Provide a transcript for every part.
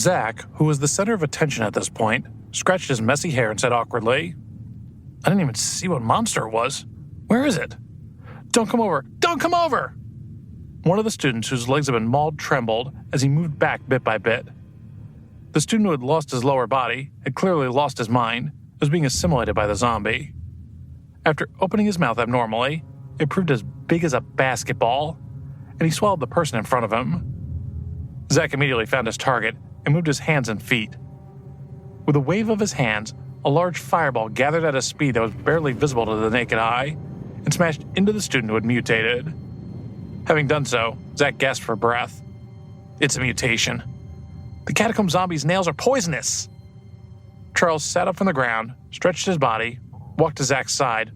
Zach, who was the center of attention at this point, scratched his messy hair and said awkwardly, "I didn't even see what monster it was. Where is it? Don't come over! Don't come over!" One of the students whose legs had been mauled trembled as he moved back bit by bit. The student who had lost his lower body had clearly lost his mind and was being assimilated by the zombie. After opening his mouth abnormally, it proved as big as a basketball, and he swallowed the person in front of him. Zach immediately found his target and moved his hands and feet. With a wave of his hands, a large fireball gathered at a speed that was barely visible to the naked eye and smashed into the student who had mutated. Having done so, Zach gasped for breath. It's a mutation. The catacomb zombie's nails are poisonous! Charles sat up from the ground, stretched his body, walked to Zach's side,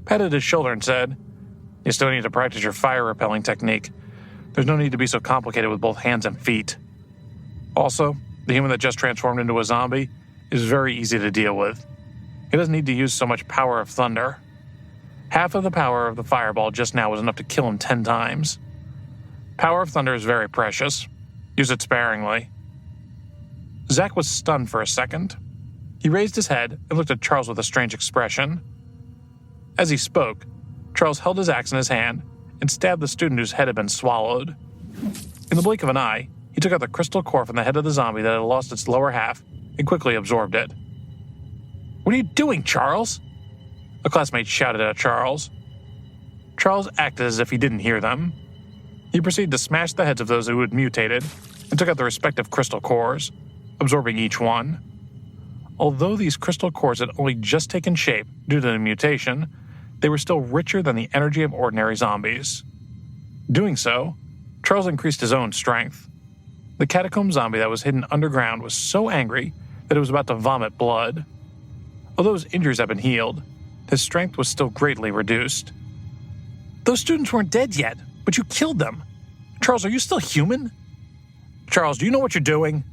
patted his shoulder and said, "You still need to practice your fire-repelling technique. There's no need to be so complicated with both hands and feet. Also, the human that just transformed into a zombie is very easy to deal with. He doesn't need to use so much power of thunder. Half of the power of the fireball just now was enough to kill him 10 times. Power of thunder is very precious. Use it sparingly." Zach was stunned for a second. He raised his head and looked at Charles with a strange expression. As he spoke, Charles held his axe in his hand and stabbed the student whose head had been swallowed. In the blink of an eye, he took out the crystal core from the head of the zombie that had lost its lower half and quickly absorbed it. "What are you doing, Charles?" A classmate shouted at Charles. Charles acted as if he didn't hear them. He proceeded to smash the heads of those who had mutated and took out the respective crystal cores, absorbing each one. Although these crystal cores had only just taken shape due to the mutation, they were still richer than the energy of ordinary zombies. Doing so, Charles increased his own strength. The catacomb zombie that was hidden underground was so angry that it was about to vomit blood. Although his injuries had been healed, his strength was still greatly reduced. "Those students weren't dead yet, but you killed them. Charles, are you still human? Charles, do you know what you're doing?"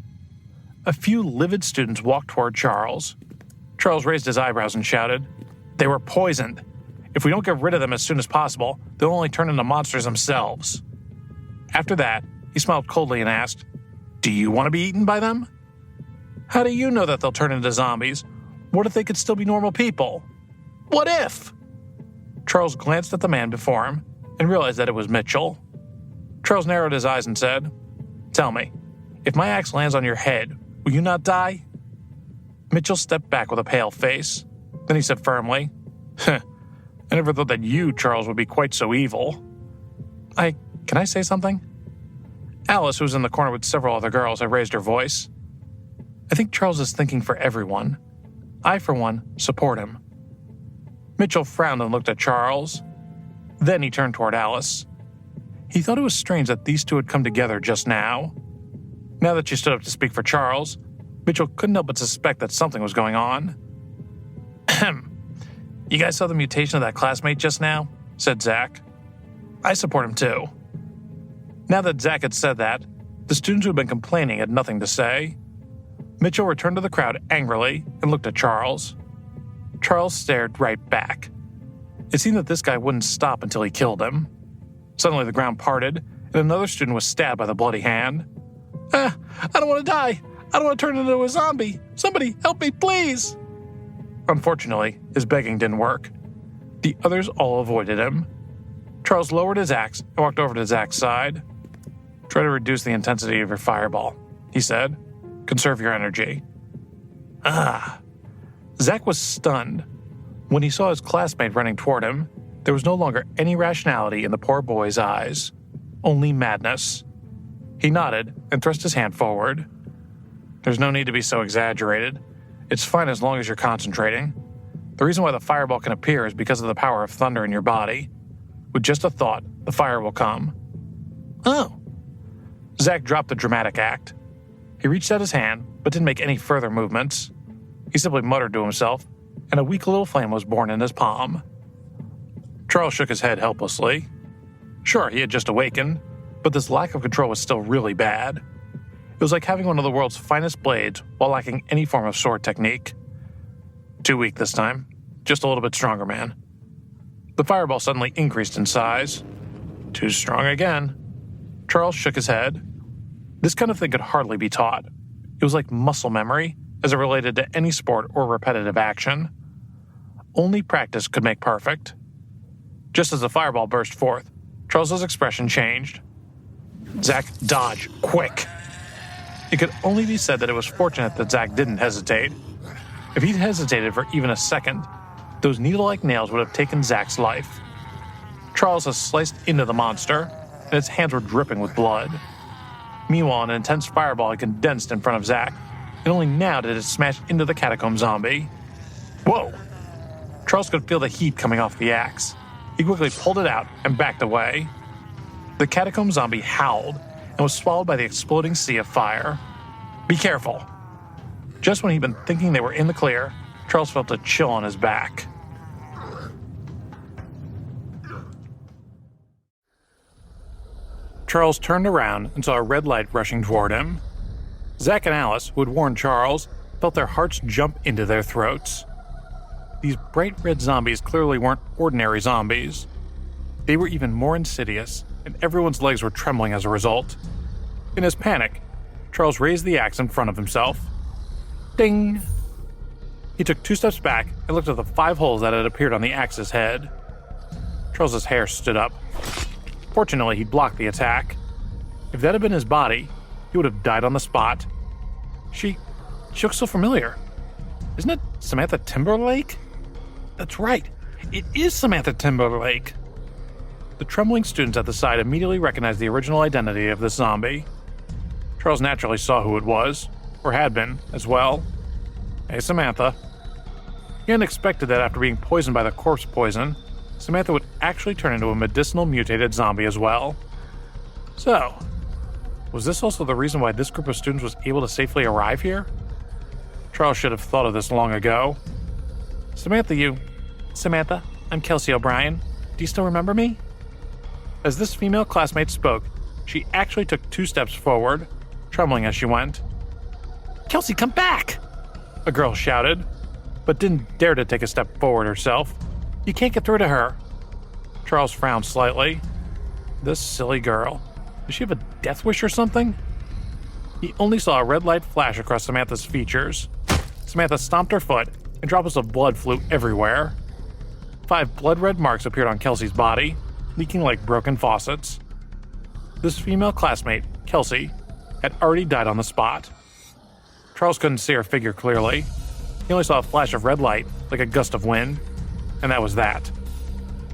A few livid students walked toward Charles. Charles raised his eyebrows and shouted, "They were poisoned. If we don't get rid of them as soon as possible, they'll only turn into monsters themselves." After that, he smiled coldly and asked, "Do you want to be eaten by them?" "How do you know that they'll turn into zombies? What if they could still be normal people?" "What if?" Charles glanced at the man before him and realized that it was Mitchell. Charles narrowed his eyes and said, "Tell me, if my axe lands on your head, will you not die?" Mitchell stepped back with a pale face. Then he said firmly, "I never thought that you, Charles, would be quite so evil. Can I say something?" Alice, who was in the corner with several other girls, had raised her voice. "I think Charles is thinking for everyone. I, for one, support him." Mitchell frowned and looked at Charles. Then he turned toward Alice. He thought it was strange that these two had come together just now. Now that she stood up to speak for Charles, Mitchell couldn't help but suspect that something was going on. "Ahem. You guys saw the mutation of that classmate just now?" said Zach. "I support him too." Now that Zach had said that, the students who had been complaining had nothing to say. Mitchell returned to the crowd angrily and looked at Charles. Charles stared right back. It seemed that this guy wouldn't stop until he killed him. Suddenly the ground parted, and another student was stabbed by the bloody hand. "I don't want to die! I don't want to turn into a zombie! Somebody help me, please!" Unfortunately, his begging didn't work. The others all avoided him. Charles lowered his axe and walked over to Zach's side. "Try to reduce the intensity of your fireball," he said. "Conserve your energy." Zach was stunned. When he saw his classmate running toward him, there was no longer any rationality in the poor boy's eyes, only madness. He nodded and thrust his hand forward. "There's no need to be so exaggerated. It's fine as long as you're concentrating. The reason why the fireball can appear is because of the power of thunder in your body. With just a thought, the fire will come." "Oh." Zach dropped the dramatic act. He reached out his hand, but didn't make any further movements. He simply muttered to himself, and a weak little flame was born in his palm. Charles shook his head helplessly. Sure, he had just awakened, but this lack of control was still really bad. It was like having one of the world's finest blades while lacking any form of sword technique. Too weak this time. Just a little bit stronger, man. The fireball suddenly increased in size. Too strong again. Charles shook his head. This kind of thing could hardly be taught. It was like muscle memory, as it related to any sport or repetitive action. Only practice could make perfect. Just as the fireball burst forth, Charles's expression changed. Zach, dodge, quick! It could only be said that it was fortunate that Zach didn't hesitate. If he'd hesitated for even a second, those needle-like nails would have taken Zach's life. Charles has sliced into the monster, and its hands were dripping with blood. Meanwhile, an intense fireball had condensed in front of Zach, and only now did it smash into the catacomb zombie. Whoa! Charles could feel the heat coming off the axe. He quickly pulled it out and backed away. The catacomb zombie howled and was swallowed by the exploding sea of fire. Be careful! Just when he'd been thinking they were in the clear, Charles felt a chill on his back. Charles turned around and saw a red light rushing toward him. Zach and Alice, who had warned Charles, felt their hearts jump into their throats. These bright red zombies clearly weren't ordinary zombies. They were even more insidious, and everyone's legs were trembling as a result. In his panic, Charles raised the axe in front of himself. Ding! He took 2 steps back and looked at the 5 holes that had appeared on the axe's head. Charles's hair stood up. Fortunately, he blocked the attack. If that had been his body, he would have died on the spot. She looks so familiar. Isn't it Samantha Timberlake? That's right. It is Samantha Timberlake. The trembling students at the side immediately recognized the original identity of this zombie. Charles naturally saw who it was, or had been, as well. Hey, Samantha. He hadn't expected that after being poisoned by the corpse poison, Samantha would actually turn into a medicinal mutated zombie as well. So, was this also the reason why this group of students was able to safely arrive here? Charles should have thought of this long ago. Samantha, I'm Kelsey O'Brien. Do you still remember me? As this female classmate spoke, she actually took 2 steps forward, trembling as she went. Kelsey, come back! A girl shouted, but didn't dare to take a step forward herself. You can't get through to her. Charles frowned slightly. This silly girl. Does she have a death wish or something? He only saw a red light flash across Samantha's features. Samantha stomped her foot, and droplets of blood flew everywhere. 5 blood-red marks appeared on Kelsey's body, leaking like broken faucets. This female classmate, Kelsey, had already died on the spot. Charles couldn't see her figure clearly. He only saw a flash of red light, like a gust of wind, and that was that.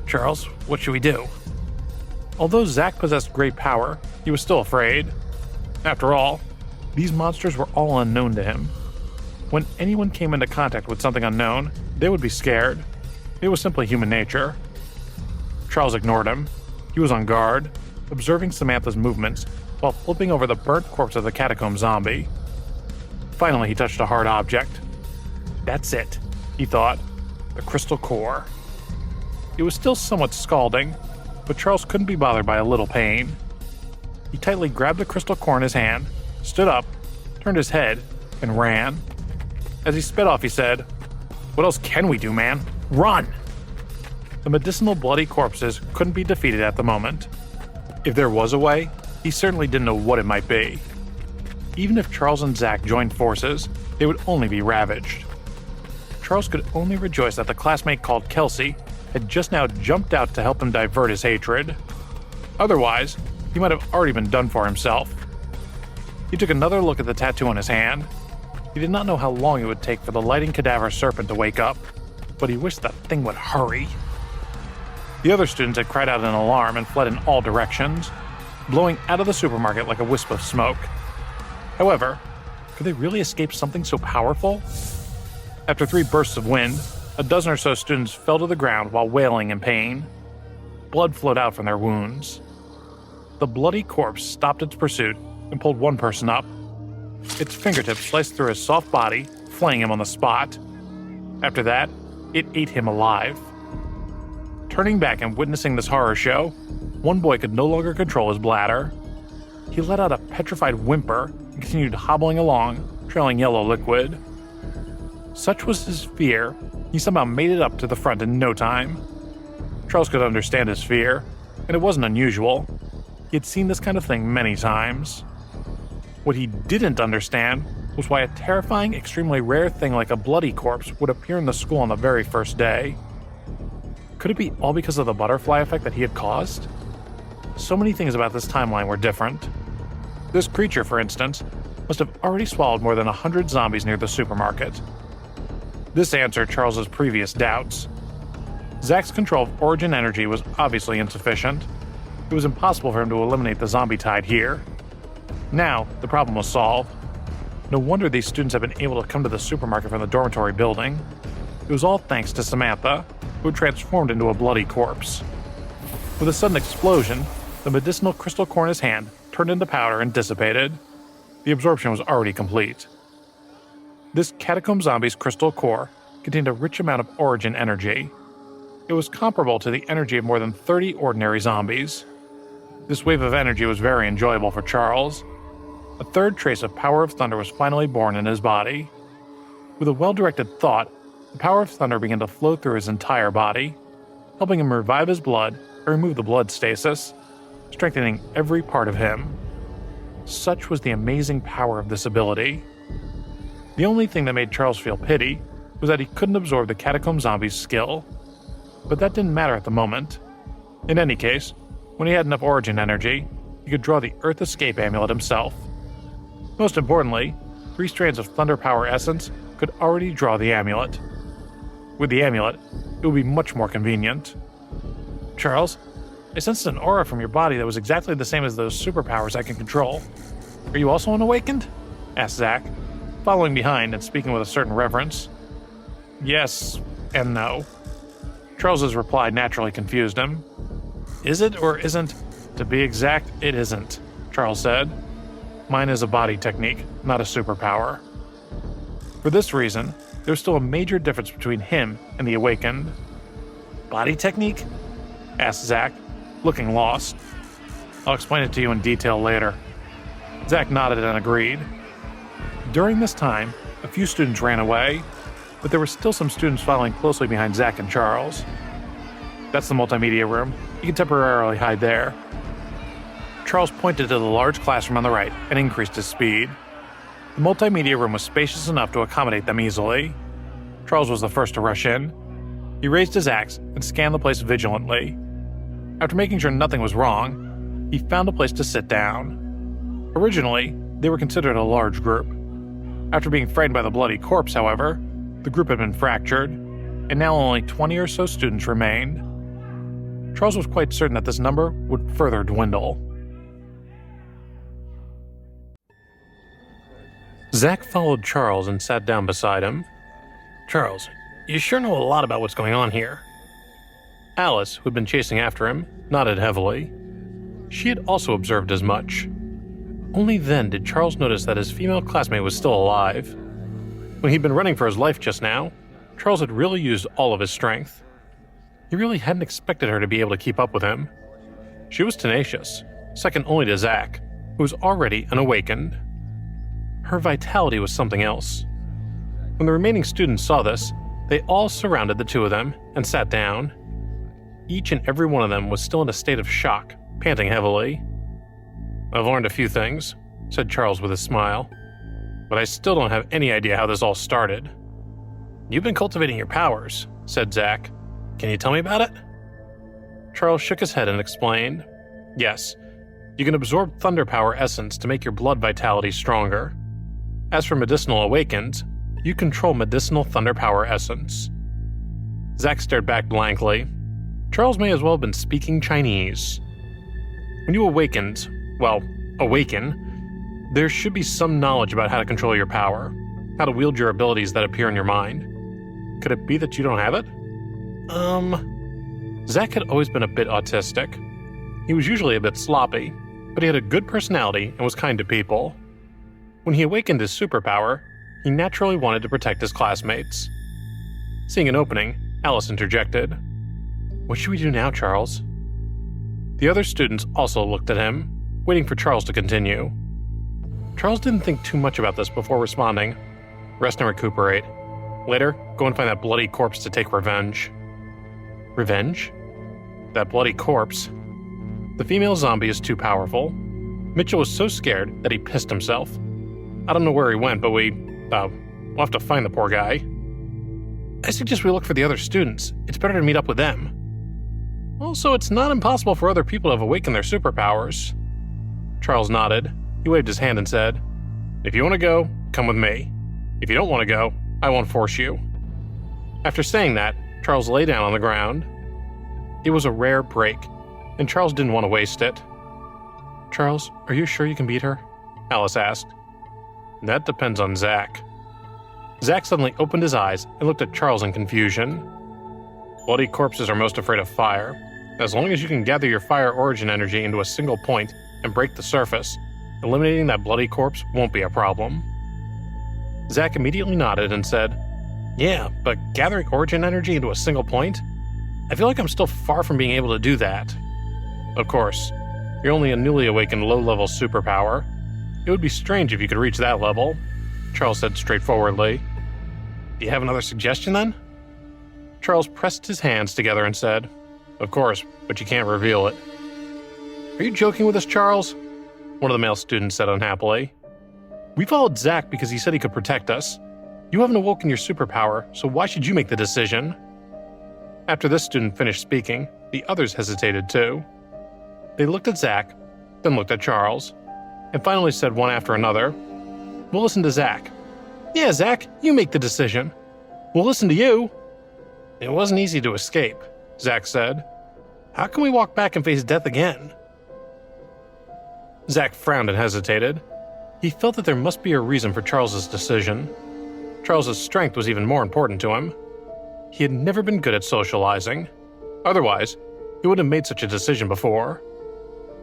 Charles, what should we do? Although Zach possessed great power, he was still afraid. After all, these monsters were all unknown to him. When anyone came into contact with something unknown, they would be scared. It was simply human nature. Charles ignored him. He was on guard, observing Samantha's movements while flipping over the burnt corpse of the catacomb zombie. Finally, he touched a hard object. That's it, he thought. The crystal core. It was still somewhat scalding, but Charles couldn't be bothered by a little pain. He tightly grabbed the crystal core in his hand, stood up, turned his head, and ran. As he sped off, he said, "What else can we do, man? Run!" The medicinal bloody corpses couldn't be defeated at the moment. If there was a way, he certainly didn't know what it might be. Even if Charles and Zach joined forces, they would only be ravaged. Charles could only rejoice that the classmate called Kelsey had just now jumped out to help him divert his hatred. Otherwise, he might have already been done for himself. He took another look at the tattoo on his hand. He did not know how long it would take for the lighting cadaver serpent to wake up, but he wished that thing would hurry. The other students had cried out in alarm and fled in all directions, blowing out of the supermarket like a wisp of smoke. However, could they really escape something so powerful? After 3 bursts of wind, a dozen or so students fell to the ground while wailing in pain. Blood flowed out from their wounds. The bloody corpse stopped its pursuit and pulled one person up. Its fingertips sliced through his soft body, flaying him on the spot. After that, it ate him alive. Turning back and witnessing this horror show, one boy could no longer control his bladder. He let out a petrified whimper and continued hobbling along, trailing yellow liquid. Such was his fear, he somehow made it up to the front in no time. Charles could understand his fear, and it wasn't unusual. He had seen this kind of thing many times. What he didn't understand was why a terrifying, extremely rare thing like a bloody corpse would appear in the school on the very first day. Could it be all because of the butterfly effect that he had caused? So many things about this timeline were different. This creature, for instance, must have already swallowed more than 100 zombies near the supermarket. This answered Charles's previous doubts. Zach's control of origin energy was obviously insufficient. It was impossible for him to eliminate the zombie tide here. Now, the problem was solved. No wonder these students had been able to come to the supermarket from the dormitory building. It was all thanks to Samantha, who had transformed into a bloody corpse. With a sudden explosion, the medicinal crystal core in his hand turned into powder and dissipated. The absorption was already complete. This catacomb zombie's crystal core contained a rich amount of origin energy. It was comparable to the energy of more than 30 ordinary zombies. This wave of energy was very enjoyable for Charles. A third trace of Power of Thunder was finally born in his body. With a well-directed thought, the Power of Thunder began to flow through his entire body, helping him revive his blood and remove the blood stasis, strengthening every part of him. Such was the amazing power of this ability. The only thing that made Charles feel pity was that he couldn't absorb the catacomb zombie's skill. But that didn't matter at the moment. In any case, when he had enough origin energy, he could draw the Earth Escape Amulet himself. Most importantly, 3 strands of Thunder Power Essence could already draw the amulet. With the amulet, it would be much more convenient. Charles, I sensed an aura from your body that was exactly the same as those superpowers I can control. Are you also an awakened? Asked Zach, following behind and speaking with a certain reverence. Yes and no. Charles's reply naturally confused him. Is it or isn't? To be exact, it isn't, Charles said. Mine is a body technique, not a superpower. For this reason, there's still a major difference between him and the awakened. Body technique? Asked Zach, looking lost. I'll explain it to you in detail later. Zach nodded and agreed. During this time, a few students ran away, but there were still some students following closely behind Zach and Charles. That's the multimedia room. You can temporarily hide there. Charles pointed to the large classroom on the right and increased his speed. The multimedia room was spacious enough to accommodate them easily. Charles was the first to rush in. He raised his axe and scanned the place vigilantly. After making sure nothing was wrong, he found a place to sit down. Originally, they were considered a large group. After being frightened by the bloody corpse, however, the group had been fractured, and now only 20 or so students remained. Charles was quite certain that this number would further dwindle. Zach followed Charles and sat down beside him. Charles, you sure know a lot about what's going on here. Alice, who had been chasing after him, nodded heavily. She had also observed as much. Only then did Charles notice that his female classmate was still alive. When he'd been running for his life just now, Charles had really used all of his strength. He really hadn't expected her to be able to keep up with him. She was tenacious, second only to Zach, who was already an awakened. Her vitality was something else. When the remaining students saw this, they all surrounded the two of them and sat down. Each and every one of them was still in a state of shock, panting heavily. I've learned a few things, said Charles with a smile, but I still don't have any idea how this all started. You've been cultivating your powers, said Zach. Can you tell me about it? Charles shook his head and explained. Yes, you can absorb Thunder Power Essence to make your blood vitality stronger. As for medicinal awakens, you control medicinal Thunder Power Essence. Zach stared back blankly. Charles may as well have been speaking Chinese. When you awaken, there should be some knowledge about how to control your power, how to wield your abilities that appear in your mind. Could it be that you don't have it? Zach had always been a bit autistic. He was usually a bit sloppy, but he had a good personality and was kind to people. When he awakened his superpower, he naturally wanted to protect his classmates. Seeing an opening, Alice interjected. What should we do now, Charles? The other students also looked at him, waiting for Charles to continue. Charles didn't think too much about this before responding. Rest and recuperate. Later, go and find that bloody corpse to take revenge. Revenge? That bloody corpse. The female zombie is too powerful. Mitchell was so scared that he pissed himself. I don't know where he went, but we'll have to find the poor guy. I suggest we look for the other students. It's better to meet up with them. Also, it's not impossible for other people to have awakened their superpowers. Charles nodded. He waved his hand and said, "If you want to go, come with me. If you don't want to go, I won't force you." After saying that, Charles lay down on the ground. It was a rare break, and Charles didn't want to waste it. "Charles, are you sure you can beat her?" Alice asked. "That depends on Zach." Zach suddenly opened his eyes and looked at Charles in confusion. Bloody corpses are most afraid of fire. As long as you can gather your fire origin energy into a single point and break the surface, eliminating that bloody corpse won't be a problem. Zach immediately nodded and said, "Yeah, but gathering origin energy into a single point? I feel like I'm still far from being able to do that." "Of course, you're only a newly awakened low-level superpower. It would be strange if you could reach that level," Charles said straightforwardly. "Do you have another suggestion then?" Charles pressed his hands together and said, "Of course, but you can't reveal it." "Are you joking with us, Charles?" one of the male students said unhappily. "We followed Zach because he said he could protect us. You haven't awoken your superpower, so why should you make the decision?" After this student finished speaking, the others hesitated too. They looked at Zach, then looked at Charles, and finally said one after another, "We'll listen to Zach." "Yeah, Zach, you make the decision." "We'll listen to you." "It wasn't easy to escape," Zach said. "How can we walk back and face death again?" Zach frowned and hesitated. He felt that there must be a reason for Charles's decision. Charles's strength was even more important to him. He had never been good at socializing. Otherwise, he wouldn't have made such a decision before.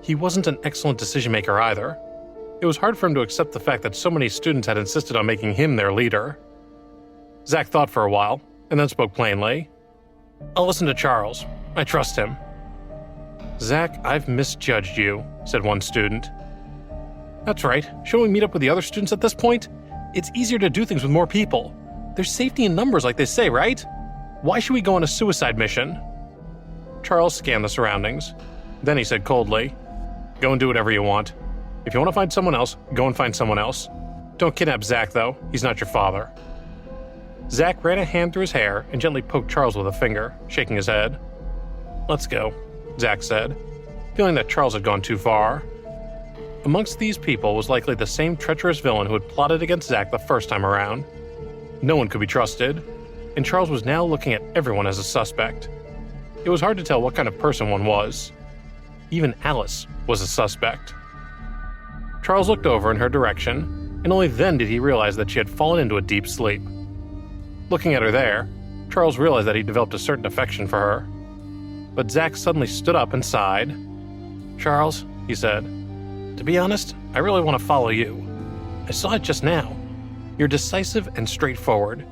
He wasn't an excellent decision-maker either. It was hard for him to accept the fact that so many students had insisted on making him their leader. Zach thought for a while, and then spoke plainly. "I'll listen to Charles. I trust him." "Zach, I've misjudged you," said one student. "That's right. Shouldn't we meet up with the other students at this point? It's easier to do things with more people. There's safety in numbers like they say, right? Why should we go on a suicide mission?" Charles scanned the surroundings. Then he said coldly, "Go and do whatever you want. If you want to find someone else, go and find someone else. Don't kidnap Zach, though. He's not your father." Zach ran a hand through his hair and gently poked Charles with a finger, shaking his head. "Let's go," Zach said, feeling that Charles had gone too far. Amongst these people was likely the same treacherous villain who had plotted against Zach the first time around. No one could be trusted, and Charles was now looking at everyone as a suspect. It was hard to tell what kind of person one was. Even Alice was a suspect. Charles looked over in her direction, and only then did he realize that she had fallen into a deep sleep. Looking at her there, Charles realized that he developed a certain affection for her. But Zach suddenly stood up and sighed. "Charles," he said, "to be honest, I really want to follow you. I saw it just now. You're decisive and straightforward.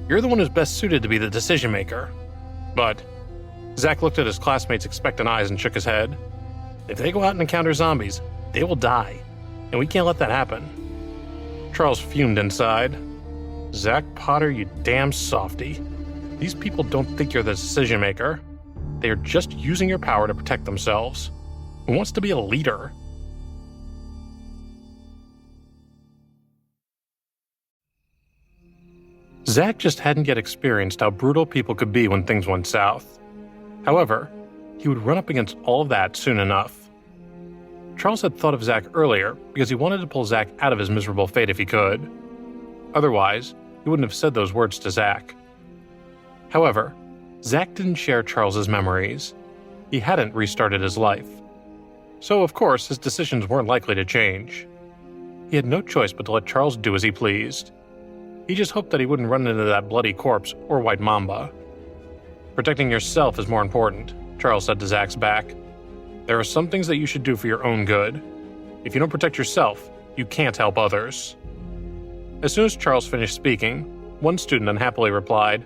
You're the one who's best suited to be the decision-maker. But," Zach looked at his classmates' expectant eyes and shook his head, "if they go out and encounter zombies, they will die, and we can't let that happen." Charles fumed inside. "Zach Potter, you damn softy. These people don't think you're the decision-maker. They are just using your power to protect themselves. Who wants to be a leader?" Zach just hadn't yet experienced how brutal people could be when things went south. However, he would run up against all of that soon enough. Charles had thought of Zach earlier because he wanted to pull Zach out of his miserable fate if he could. Otherwise, he wouldn't have said those words to Zach. However, Zach didn't share Charles's memories. He hadn't restarted his life. So, of course, his decisions weren't likely to change. He had no choice but to let Charles do as he pleased. He just hoped that he wouldn't run into that bloody corpse or white mamba. "Protecting yourself is more important," Charles said to Zach's back. "There are some things that you should do for your own good. If you don't protect yourself, you can't help others." As soon as Charles finished speaking, one student unhappily replied,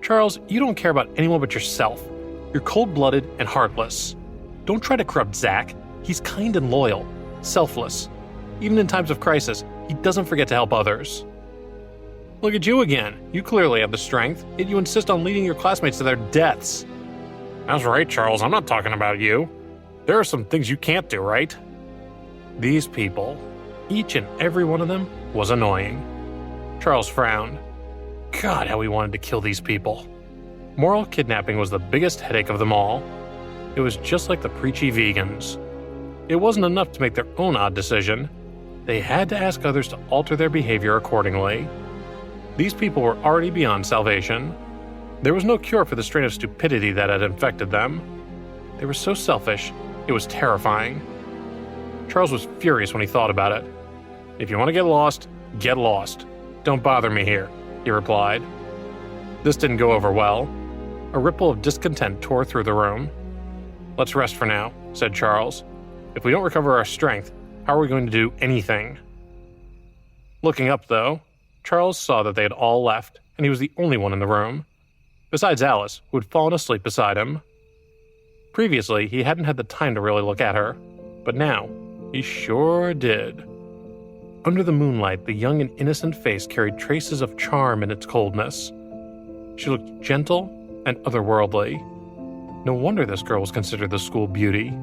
"Charles, you don't care about anyone but yourself. You're cold-blooded and heartless. Don't try to corrupt Zach. He's kind and loyal, selfless. Even in times of crisis, he doesn't forget to help others." "Look at you again. You clearly have the strength, yet you insist on leading your classmates to their deaths." "That's right, Charles. I'm not talking about you. There are some things you can't do, right?" These people, each and every one of them, was annoying. Charles frowned. God, how he wanted to kill these people. Moral kidnapping was the biggest headache of them all. It was just like the preachy vegans. It wasn't enough to make their own odd decision. They had to ask others to alter their behavior accordingly. These people were already beyond salvation. There was no cure for the strain of stupidity that had infected them. They were so selfish, it was terrifying. Charles was furious when he thought about it. If you want to get lost, get lost. Don't bother me here, he replied. This didn't go over well. A ripple of discontent tore through the room. Let's rest for now, said Charles. If we don't recover our strength, how are we going to do anything? Looking up, though, Charles saw that they had all left, and he was the only one in the room, besides Alice, who had fallen asleep beside him. Previously, he hadn't had the time to really look at her, but now, he sure did. Under the moonlight, the young and innocent face carried traces of charm in its coldness. She looked gentle and otherworldly. No wonder this girl was considered the school beauty.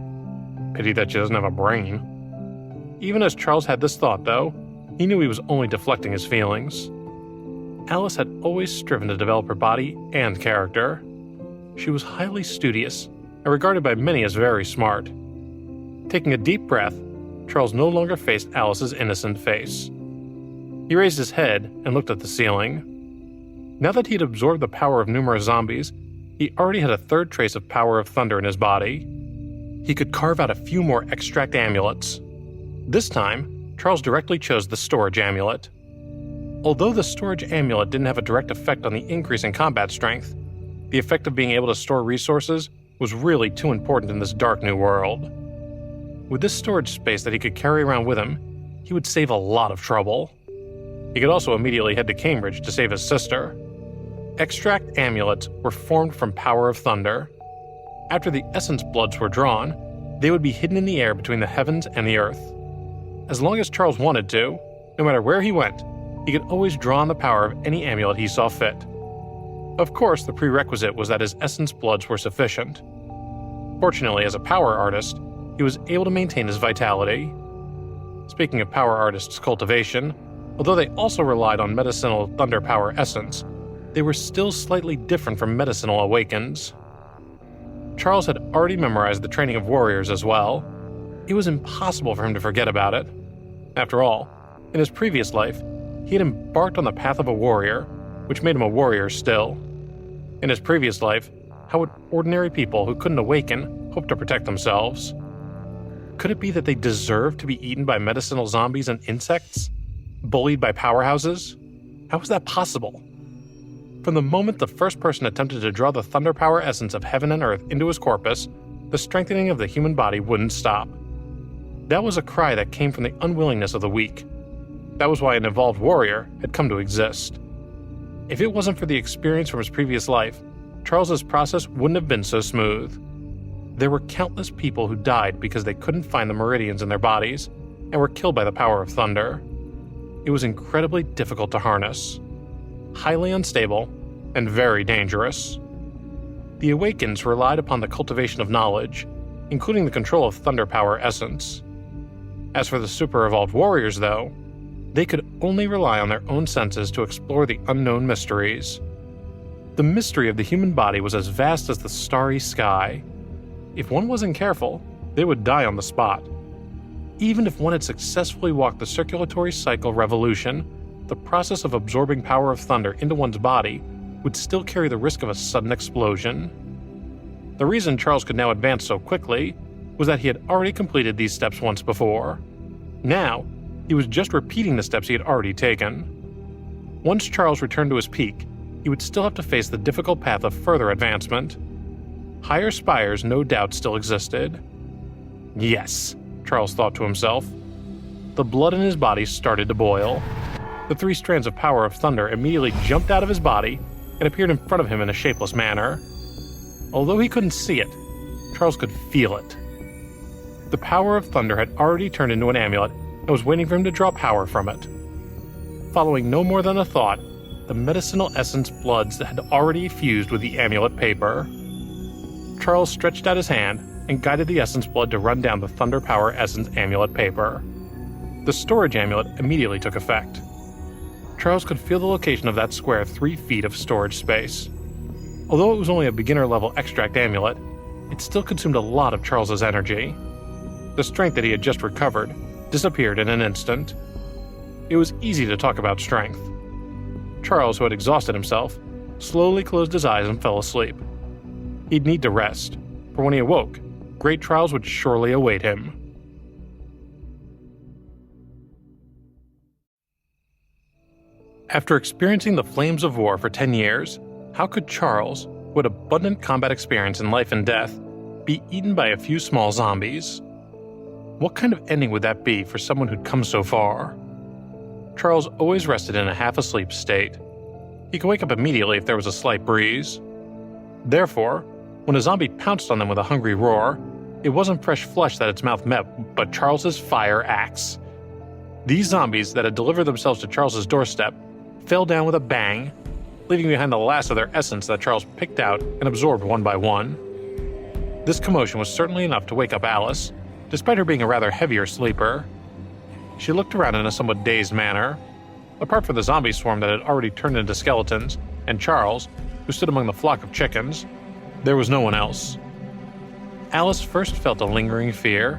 Pity that she doesn't have a brain. Even as Charles had this thought, though, he knew he was only deflecting his feelings. Alice had always striven to develop her body and character. She was highly studious and regarded by many as very smart. Taking a deep breath, Charles no longer faced Alice's innocent face. He raised his head and looked at the ceiling. Now that he had absorbed the power of numerous zombies, he already had a third trace of power of thunder in his body. He could carve out a few more extract amulets. This time, Charles directly chose the storage amulet. Although the storage amulet didn't have a direct effect on the increase in combat strength, the effect of being able to store resources was really too important in this dark new world. With this storage space that he could carry around with him, he would save a lot of trouble. He could also immediately head to Cambridge to save his sister. Extract amulets were formed from power of thunder. After the essence bloods were drawn, they would be hidden in the air between the heavens and the earth. As long as Charles wanted to, no matter where he went, he could always draw on the power of any amulet he saw fit. Of course, the prerequisite was that his essence bloods were sufficient. Fortunately, as a power artist, he was able to maintain his vitality. Speaking of power artists' cultivation, although they also relied on medicinal thunder power essence, they were still slightly different from medicinal awakens. Charles had already memorized the training of warriors as well. It was impossible for him to forget about it. After all, in his previous life, he had embarked on the path of a warrior, which made him a warrior still. In his previous life, how would ordinary people who couldn't awaken hope to protect themselves? Could it be that they deserved to be eaten by medicinal zombies and insects? Bullied by powerhouses? How was that possible? From the moment the first person attempted to draw the thunder power essence of heaven and earth into his corpus, the strengthening of the human body wouldn't stop. That was a cry that came from the unwillingness of the weak. That was why an evolved warrior had come to exist. If it wasn't for the experience from his previous life, Charles's process wouldn't have been so smooth. There were countless people who died because they couldn't find the meridians in their bodies and were killed by the power of thunder. It was incredibly difficult to harness, highly unstable, and very dangerous. The Awakens relied upon the cultivation of knowledge, including the control of thunder power essence. As for the super-evolved warriors, though, they could only rely on their own senses to explore the unknown mysteries. The mystery of the human body was as vast as the starry sky. If one wasn't careful, they would die on the spot. Even if one had successfully walked the circulatory cycle revolution, the process of absorbing power of thunder into one's body would still carry the risk of a sudden explosion. The reason Charles could now advance so quickly was that he had already completed these steps once before. Now, he was just repeating the steps he had already taken. Once Charles returned to his peak, he would still have to face the difficult path of further advancement. Higher spires no doubt still existed. Yes, Charles thought to himself. The blood in his body started to boil. The 3 strands of power of thunder immediately jumped out of his body and appeared in front of him in a shapeless manner. Although he couldn't see it, Charles could feel it. The power of thunder had already turned into an amulet and was waiting for him to draw power from it. Following no more than a thought, the medicinal essence bloods had already fused with the amulet paper. Charles stretched out his hand and guided the essence blood to run down the thunder power essence amulet paper. The storage amulet immediately took effect. Charles could feel the location of that square 3 feet of storage space. Although it was only a beginner-level extract amulet, it still consumed a lot of Charles's energy. The strength that he had just recovered disappeared in an instant. It was easy to talk about strength. Charles, who had exhausted himself, slowly closed his eyes and fell asleep. He'd need to rest, for when he awoke, great trials would surely await him. After experiencing the flames of war for 10 years, how could Charles, who had abundant combat experience in life and death, be eaten by a few small zombies? What kind of ending would that be for someone who'd come so far? Charles always rested in a half-asleep state. He could wake up immediately if there was a slight breeze. Therefore, when a zombie pounced on them with a hungry roar, it wasn't fresh flesh that its mouth met, but Charles's fire axe. These zombies that had delivered themselves to Charles's doorstep fell down with a bang, leaving behind the last of their essence that Charles picked out and absorbed one by one. This commotion was certainly enough to wake up Alice, despite her being a rather heavier sleeper. She looked around in a somewhat dazed manner. Apart from the zombie swarm that had already turned into skeletons, and Charles, who stood among the flock of chickens, there was no one else. Alice first felt a lingering fear.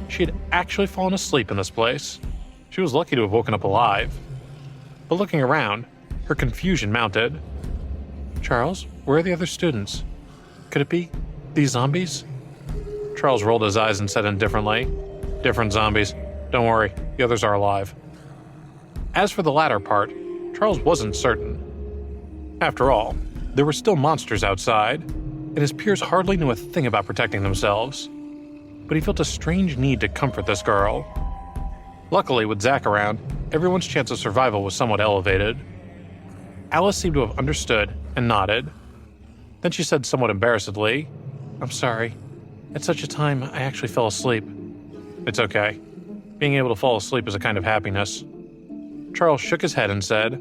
She had actually fallen asleep in this place. She was lucky to have woken up alive. But looking around, her confusion mounted. Charles, where are the other students? Could it be these zombies? Charles rolled his eyes and said indifferently, "Different zombies. Don't worry, the others are alive." As for the latter part, Charles wasn't certain. After all, there were still monsters outside, and his peers hardly knew a thing about protecting themselves. But he felt a strange need to comfort this girl. Luckily, with Zach around, everyone's chance of survival was somewhat elevated. Alice seemed to have understood and nodded. Then she said somewhat embarrassedly, "I'm sorry. At such a time, I actually fell asleep." "It's okay. Being able to fall asleep is a kind of happiness." Charles shook his head and said,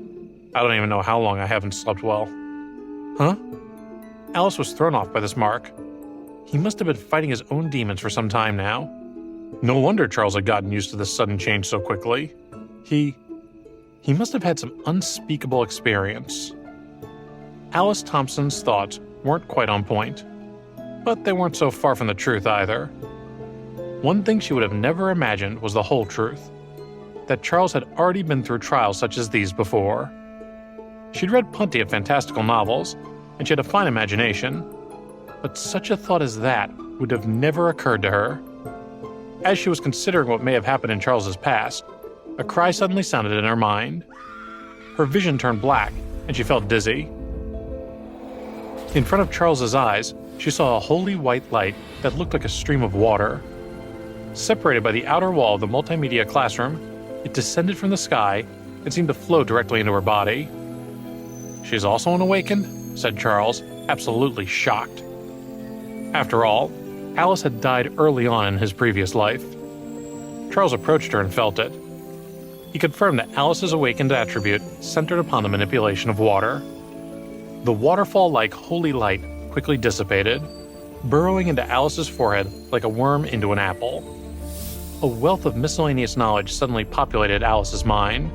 "I don't even know how long I haven't slept well." "Huh?" Alice was thrown off by this mark. He must have been fighting his own demons for some time now. No wonder Charles had gotten used to this sudden change so quickly. He must have had some unspeakable experience. Alice Thompson's thoughts weren't quite on point, but they weren't so far from the truth either. One thing she would have never imagined was the whole truth, that Charles had already been through trials such as these before. She'd read plenty of fantastical novels, and she had a fine imagination, but such a thought as that would have never occurred to her. As she was considering what may have happened in Charles's past, a cry suddenly sounded in her mind. Her vision turned black, and she felt dizzy. In front of Charles's eyes, she saw a holy white light that looked like a stream of water. Separated by the outer wall of the multimedia classroom, it descended from the sky and seemed to flow directly into her body. "She's also an awakened?" said Charles, absolutely shocked. After all, Alice had died early on in his previous life. Charles approached her and felt it. He confirmed that Alice's awakened attribute centered upon the manipulation of water. The waterfall-like holy light quickly dissipated, burrowing into Alice's forehead like a worm into an apple. A wealth of miscellaneous knowledge suddenly populated Alice's mind.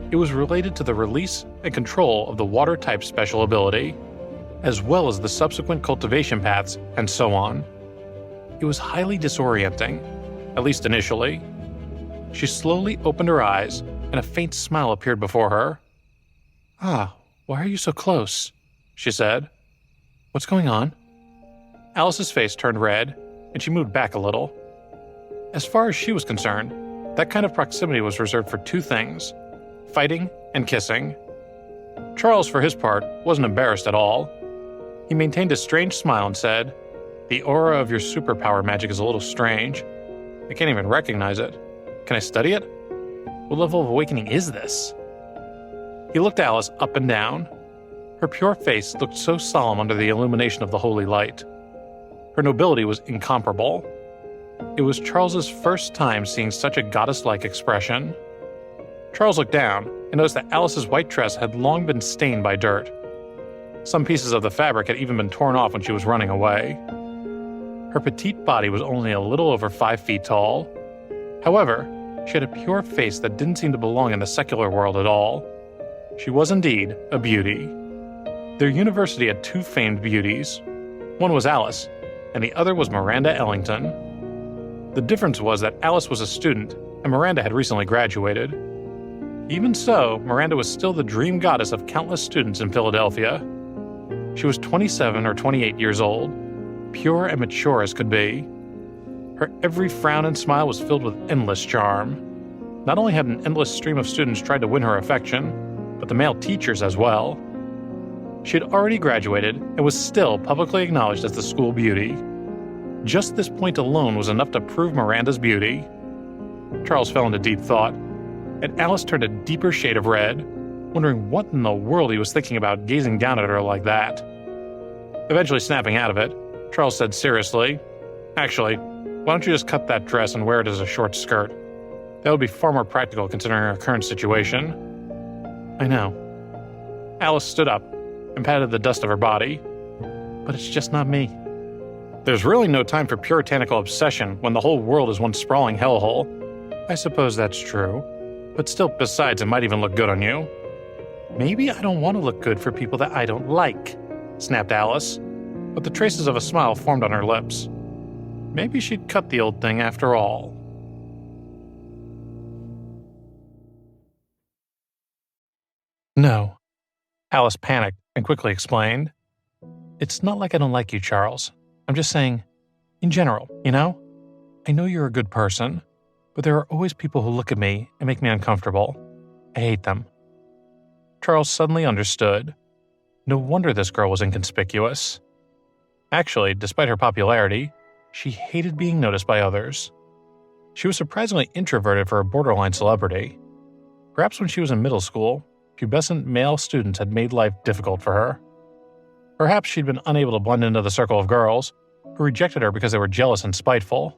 It was related to the release and control of the water-type special ability, as well as the subsequent cultivation paths and so on. It was highly disorienting, at least initially. She slowly opened her eyes, and a faint smile appeared before her. "Ah, why are you so close?" she said. "What's going on?" Alice's face turned red, and she moved back a little. As far as she was concerned, that kind of proximity was reserved for two things: fighting and kissing. Charles, for his part, wasn't embarrassed at all. He maintained a strange smile and said, "The aura of your superpower magic is a little strange. I can't even recognize it. Can I study it? What level of awakening is this?" He looked Alice up and down. Her pure face looked so solemn under the illumination of the holy light. Her nobility was incomparable. It was Charles's first time seeing such a goddess-like expression. Charles looked down and noticed that Alice's white dress had long been stained by dirt. Some pieces of the fabric had even been torn off when she was running away. Her petite body was only a little over 5 feet tall. However, She had a pure face that didn't seem to belong in the secular world at all. She was indeed a beauty. Their university had two famed beauties. One was Alice, and the other was Miranda Ellington. The difference was that Alice was a student, and Miranda had recently graduated. Even so, Miranda was still the dream goddess of countless students in Philadelphia. She was 27 or 28 years old, pure and mature as could be. Her every frown and smile was filled with endless charm. Not only had an endless stream of students tried to win her affection, but the male teachers as well. She had already graduated and was still publicly acknowledged as the school beauty. Just this point alone was enough to prove Miranda's beauty. Charles fell into deep thought, and Alice turned a deeper shade of red, wondering what in the world he was thinking about gazing down at her like that. Eventually snapping out of it, Charles said seriously, "Actually, why don't you just cut that dress and wear it as a short skirt? That would be far more practical considering our current situation." "I know." Alice stood up and patted the dust of her body. "But it's just not me." "There's really no time for puritanical obsession when the whole world is one sprawling hellhole." "I suppose that's true. But still, besides, it might even look good on you." "Maybe I don't want to look good for people that I don't like," snapped Alice, but the traces of a smile formed on her lips. Maybe she'd cut the old thing after all. "No." Alice panicked and quickly explained. "It's not like I don't like you, Charles. I'm just saying, in general, you know? I know you're a good person, but there are always people who look at me and make me uncomfortable. I hate them." Charles suddenly understood. No wonder this girl was inconspicuous. Actually, despite her popularity, she hated being noticed by others. She was surprisingly introverted for a borderline celebrity. Perhaps when she was in middle school, pubescent male students had made life difficult for her. Perhaps she'd been unable to blend into the circle of girls, who rejected her because they were jealous and spiteful.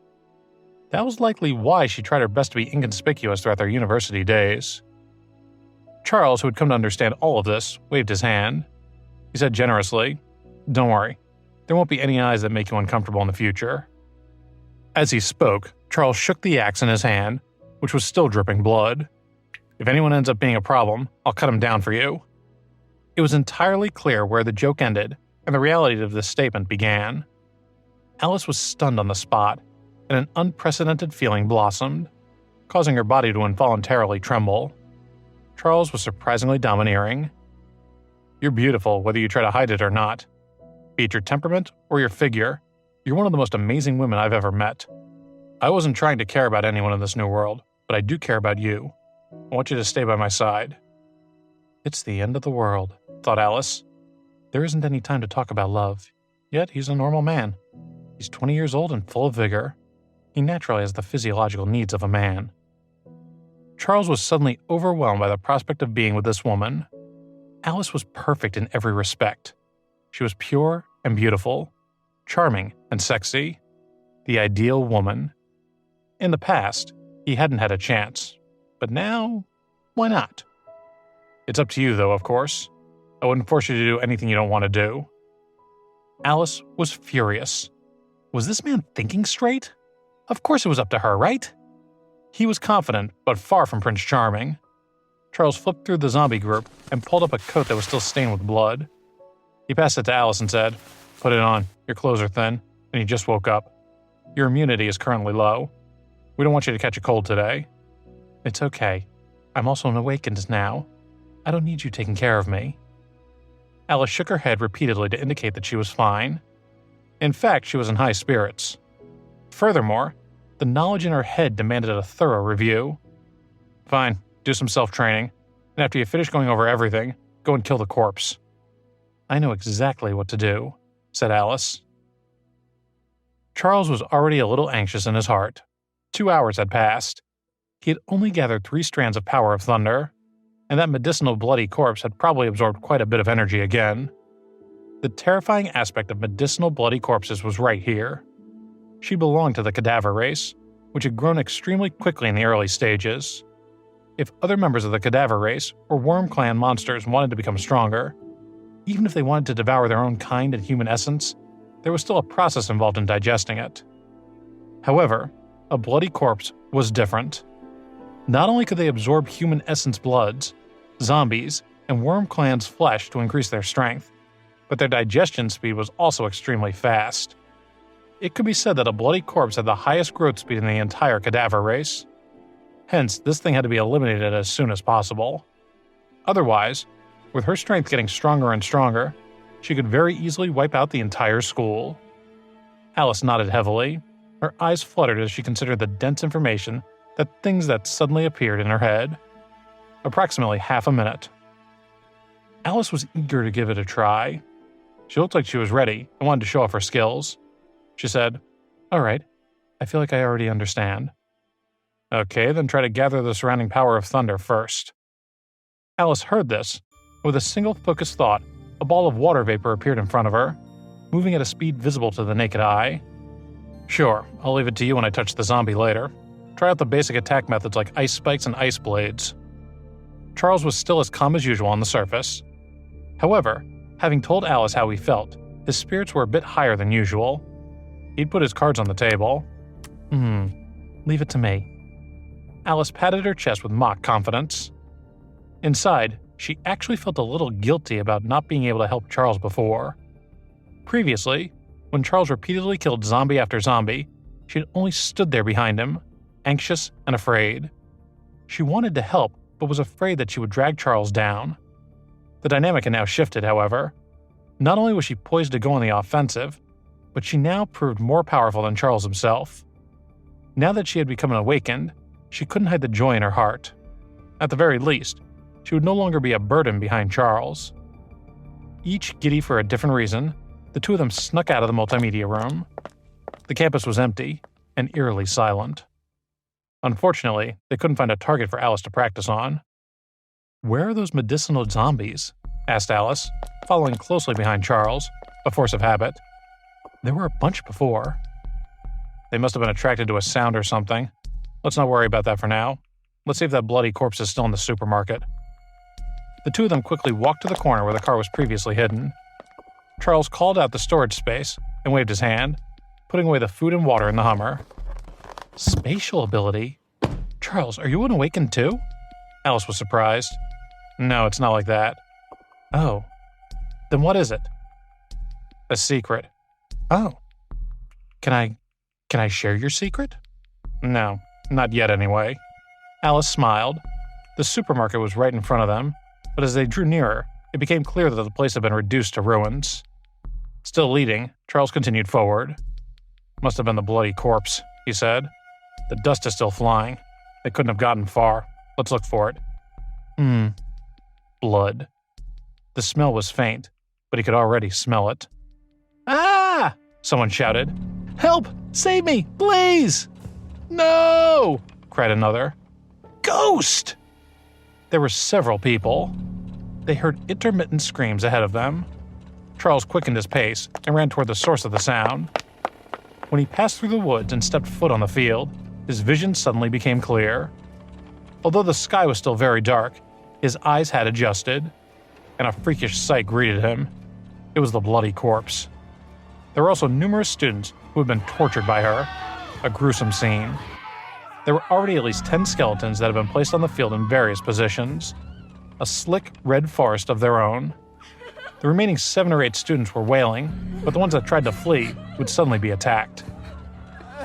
That was likely why she tried her best to be inconspicuous throughout their university days. Charles, who had come to understand all of this, waved his hand. He said generously, "Don't worry, there won't be any eyes that make you uncomfortable in the future." As he spoke, Charles shook the axe in his hand, which was still dripping blood. "If anyone ends up being a problem, I'll cut him down for you." It was entirely clear where the joke ended and the reality of this statement began. Alice was stunned on the spot, and an unprecedented feeling blossomed, causing her body to involuntarily tremble. Charles was surprisingly domineering. "You're beautiful whether you try to hide it or not. Be it your temperament or your figure, you're one of the most amazing women I've ever met. I wasn't trying to care about anyone in this new world, but I do care about you. I want you to stay by my side." It's the end of the world, thought Alice. There isn't any time to talk about love. Yet he's a normal man. He's 20 years old and full of vigor. He naturally has the physiological needs of a man. Charles was suddenly overwhelmed by the prospect of being with this woman. Alice was perfect in every respect. She was pure and beautiful, charming and sexy, the ideal woman. In the past, he hadn't had a chance, but now, why not? It's up to you, though, of course. I wouldn't force you to do anything you don't want to do. Alice was furious. Was this man thinking straight? Of course it was up to her, right? He was confident, but far from Prince Charming. Charles flipped through the zombie group and pulled up a coat that was still stained with blood. He passed it to Alice and said, "Put it on. Your clothes are thin, and you just woke up. Your immunity is currently low. We don't want you to catch a cold today." "It's okay. I'm also an awakens now. I don't need you taking care of me." Alice shook her head repeatedly to indicate that she was fine. In fact, she was in high spirits. Furthermore, the knowledge in her head demanded a thorough review. "Fine, do some self-training, and after you finish going over everything, go and kill the corpse." "I know exactly what to do," said Alice. Charles was already a little anxious in his heart. 2 hours had passed. He had only gathered 3 strands of power of thunder, and that medicinal bloody corpse had probably absorbed quite a bit of energy again. The terrifying aspect of medicinal bloody corpses was right here. She belonged to the cadaver race, which had grown extremely quickly in the early stages. If other members of the cadaver race or worm clan monsters wanted to become stronger, even if they wanted to devour their own kind and human essence, there was still a process involved in digesting it. However, a bloody corpse was different. Not only could they absorb human essence bloods, zombies, and worm clans' flesh to increase their strength, but their digestion speed was also extremely fast. It could be said that a bloody corpse had the highest growth speed in the entire cadaver race. Hence, this thing had to be eliminated as soon as possible. Otherwise, with her strength getting stronger and stronger, she could very easily wipe out the entire school. Alice nodded heavily. Her eyes fluttered as she considered the dense information that suddenly appeared in her head. Approximately half a minute. Alice was eager to give it a try. She looked like she was ready and wanted to show off her skills. She said, "All right, I feel like I already understand." "Okay, then try to gather the surrounding power of thunder first." Alice heard this. With a single focused thought, a ball of water vapor appeared in front of her, moving at a speed visible to the naked eye. "Sure, I'll leave it to you when I touch the zombie later. Try out the basic attack methods like ice spikes and ice blades." Charles was still as calm as usual on the surface. However, having told Alice how he felt, his spirits were a bit higher than usual. He'd put his cards on the table. Leave it to me." Alice patted her chest with mock confidence. Inside, she actually felt a little guilty about not being able to help Charles before. Previously, when Charles repeatedly killed zombie after zombie, she had only stood there behind him, anxious and afraid. She wanted to help, but was afraid that she would drag Charles down. The dynamic had now shifted, however. Not only was she poised to go on the offensive, but she now proved more powerful than Charles himself. Now that she had become an awakened, she couldn't hide the joy in her heart. At the very least, she would no longer be a burden behind Charles. Each giddy for a different reason, the two of them snuck out of the multimedia room. The campus was empty and eerily silent. Unfortunately, they couldn't find a target for Alice to practice on. "Where are those medicinal zombies?" asked Alice, following closely behind Charles, a force of habit. "There were a bunch before." "They must have been attracted to a sound or something. Let's not worry about that for now. Let's see if that bloody corpse is still in the supermarket." The two of them quickly walked to the corner where the car was previously hidden. Charles called out the storage space and waved his hand, putting away the food and water in the Hummer. "Spatial ability? Charles, are you an awakened too?" Alice was surprised. "No, it's not like that." "Oh. Then what is it?" "A secret." "Oh. Can I share your secret?" "No, not yet anyway." Alice smiled. The supermarket was right in front of them, but as they drew nearer, it became clear that the place had been reduced to ruins. Still leading, Charles continued forward. "Must have been the bloody corpse," he said. "The dust is still flying. They couldn't have gotten far. Let's look for it." Blood. The smell was faint, but he could already smell it. "Ah!" someone shouted. "Help! Save me, please!" "No!" cried another. "Ghost!" There were several people. They heard intermittent screams ahead of them. Charles quickened his pace and ran toward the source of the sound. When he passed through the woods and stepped foot on the field, his vision suddenly became clear. Although the sky was still very dark, his eyes had adjusted, and a freakish sight greeted him. It was the bloody corpse. There were also numerous students who had been tortured by her, a gruesome scene. There were already at least 10 skeletons that had been placed on the field in various positions, a slick red forest of their own. The remaining 7 or 8 students were wailing, but the ones that tried to flee would suddenly be attacked.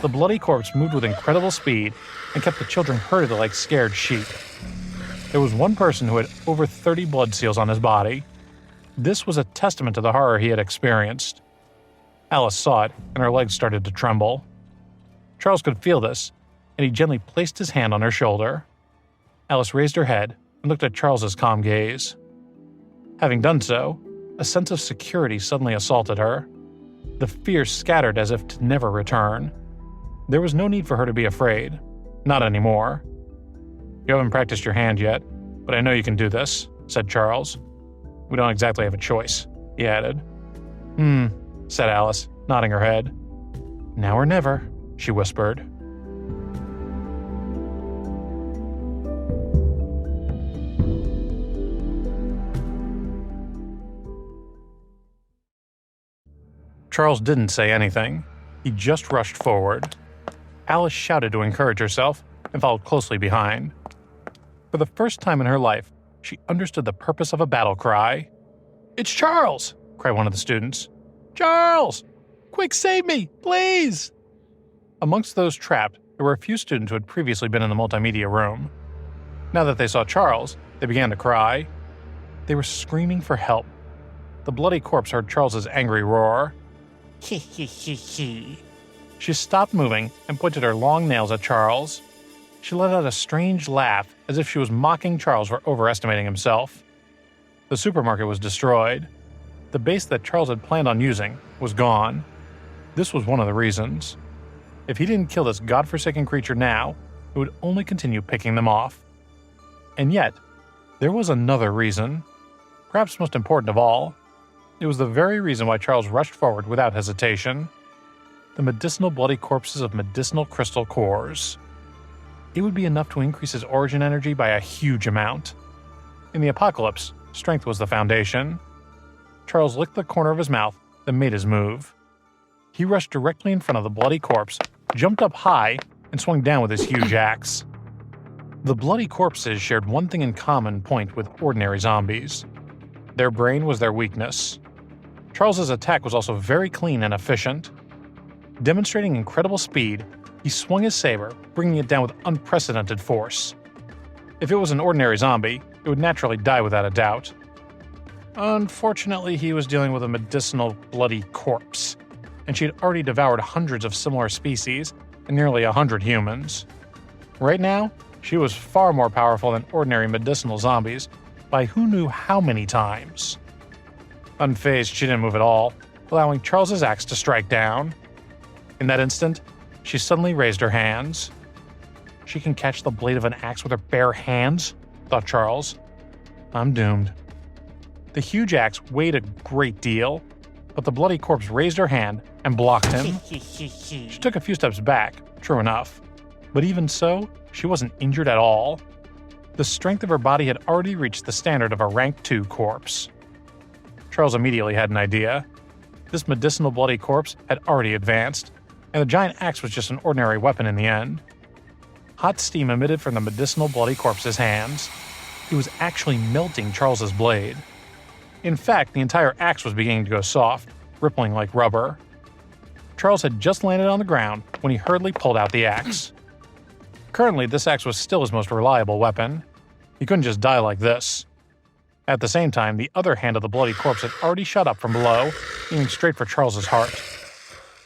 The bloody corpse moved with incredible speed and kept the children herded like scared sheep. There was one person who had over 30 blood seals on his body. This was a testament to the horror he had experienced. Alice saw it, and her legs started to tremble. Charles could feel this, and he gently placed his hand on her shoulder. Alice raised her head and looked at Charles's calm gaze. Having done so, a sense of security suddenly assaulted her. The fear scattered as if to never return. There was no need for her to be afraid. Not anymore. "You haven't practiced your hand yet, but I know you can do this," said Charles. "We don't exactly have a choice," he added. Said Alice, nodding her head. "Now or never," she whispered. Charles didn't say anything. He just rushed forward. Alice shouted to encourage herself and followed closely behind. For the first time in her life, she understood the purpose of a battle cry. "It's Charles!" cried one of the students. "Charles! Quick, save me, please!" Amongst those trapped, there were a few students who had previously been in the multimedia room. Now that they saw Charles, they began to cry. They were screaming for help. The bloody corpse heard Charles's angry roar. "Hee hee hee hee." She stopped moving and pointed her long nails at Charles. She let out a strange laugh, as if she was mocking Charles for overestimating himself. The supermarket was destroyed. The base that Charles had planned on using was gone. This was one of the reasons. If he didn't kill this godforsaken creature now, it would only continue picking them off. And yet, there was another reason. Perhaps most important of all, it was the very reason why Charles rushed forward without hesitation. The medicinal bloody corpses of medicinal crystal cores. It would be enough to increase his origin energy by a huge amount. In the apocalypse, strength was the foundation. Charles licked the corner of his mouth, then made his move. He rushed directly in front of the bloody corpse, jumped up high, and swung down with his huge axe. The bloody corpses shared one thing in common point with ordinary zombies. Their brain was their weakness. Charles's attack was also very clean and efficient. Demonstrating incredible speed, he swung his saber, bringing it down with unprecedented force. If it was an ordinary zombie, it would naturally die without a doubt. Unfortunately, he was dealing with a medicinal bloody corpse, and she had already devoured hundreds of similar species and nearly 100 humans. Right now, she was far more powerful than ordinary medicinal zombies by who knew how many times. Unfazed, she didn't move at all, allowing Charles's axe to strike down. In that instant, she suddenly raised her hands. She can catch the blade of an axe with her bare hands, thought Charles. I'm doomed. The huge axe weighed a great deal, but the bloody corpse raised her hand and blocked him. She took a few steps back, true enough, but even so, she wasn't injured at all. The strength of her body had already reached the standard of a rank 2 corpse. Charles immediately had an idea. This medicinal bloody corpse had already advanced, and the giant axe was just an ordinary weapon in the end. Hot steam emitted from the medicinal bloody corpse's hands. It was actually melting Charles's blade. In fact, the entire axe was beginning to go soft, rippling like rubber. Charles had just landed on the ground when he hurriedly pulled out the axe. Currently, this axe was still his most reliable weapon. He couldn't just die like this. At the same time, the other hand of the bloody corpse had already shot up from below, aiming straight for Charles's heart.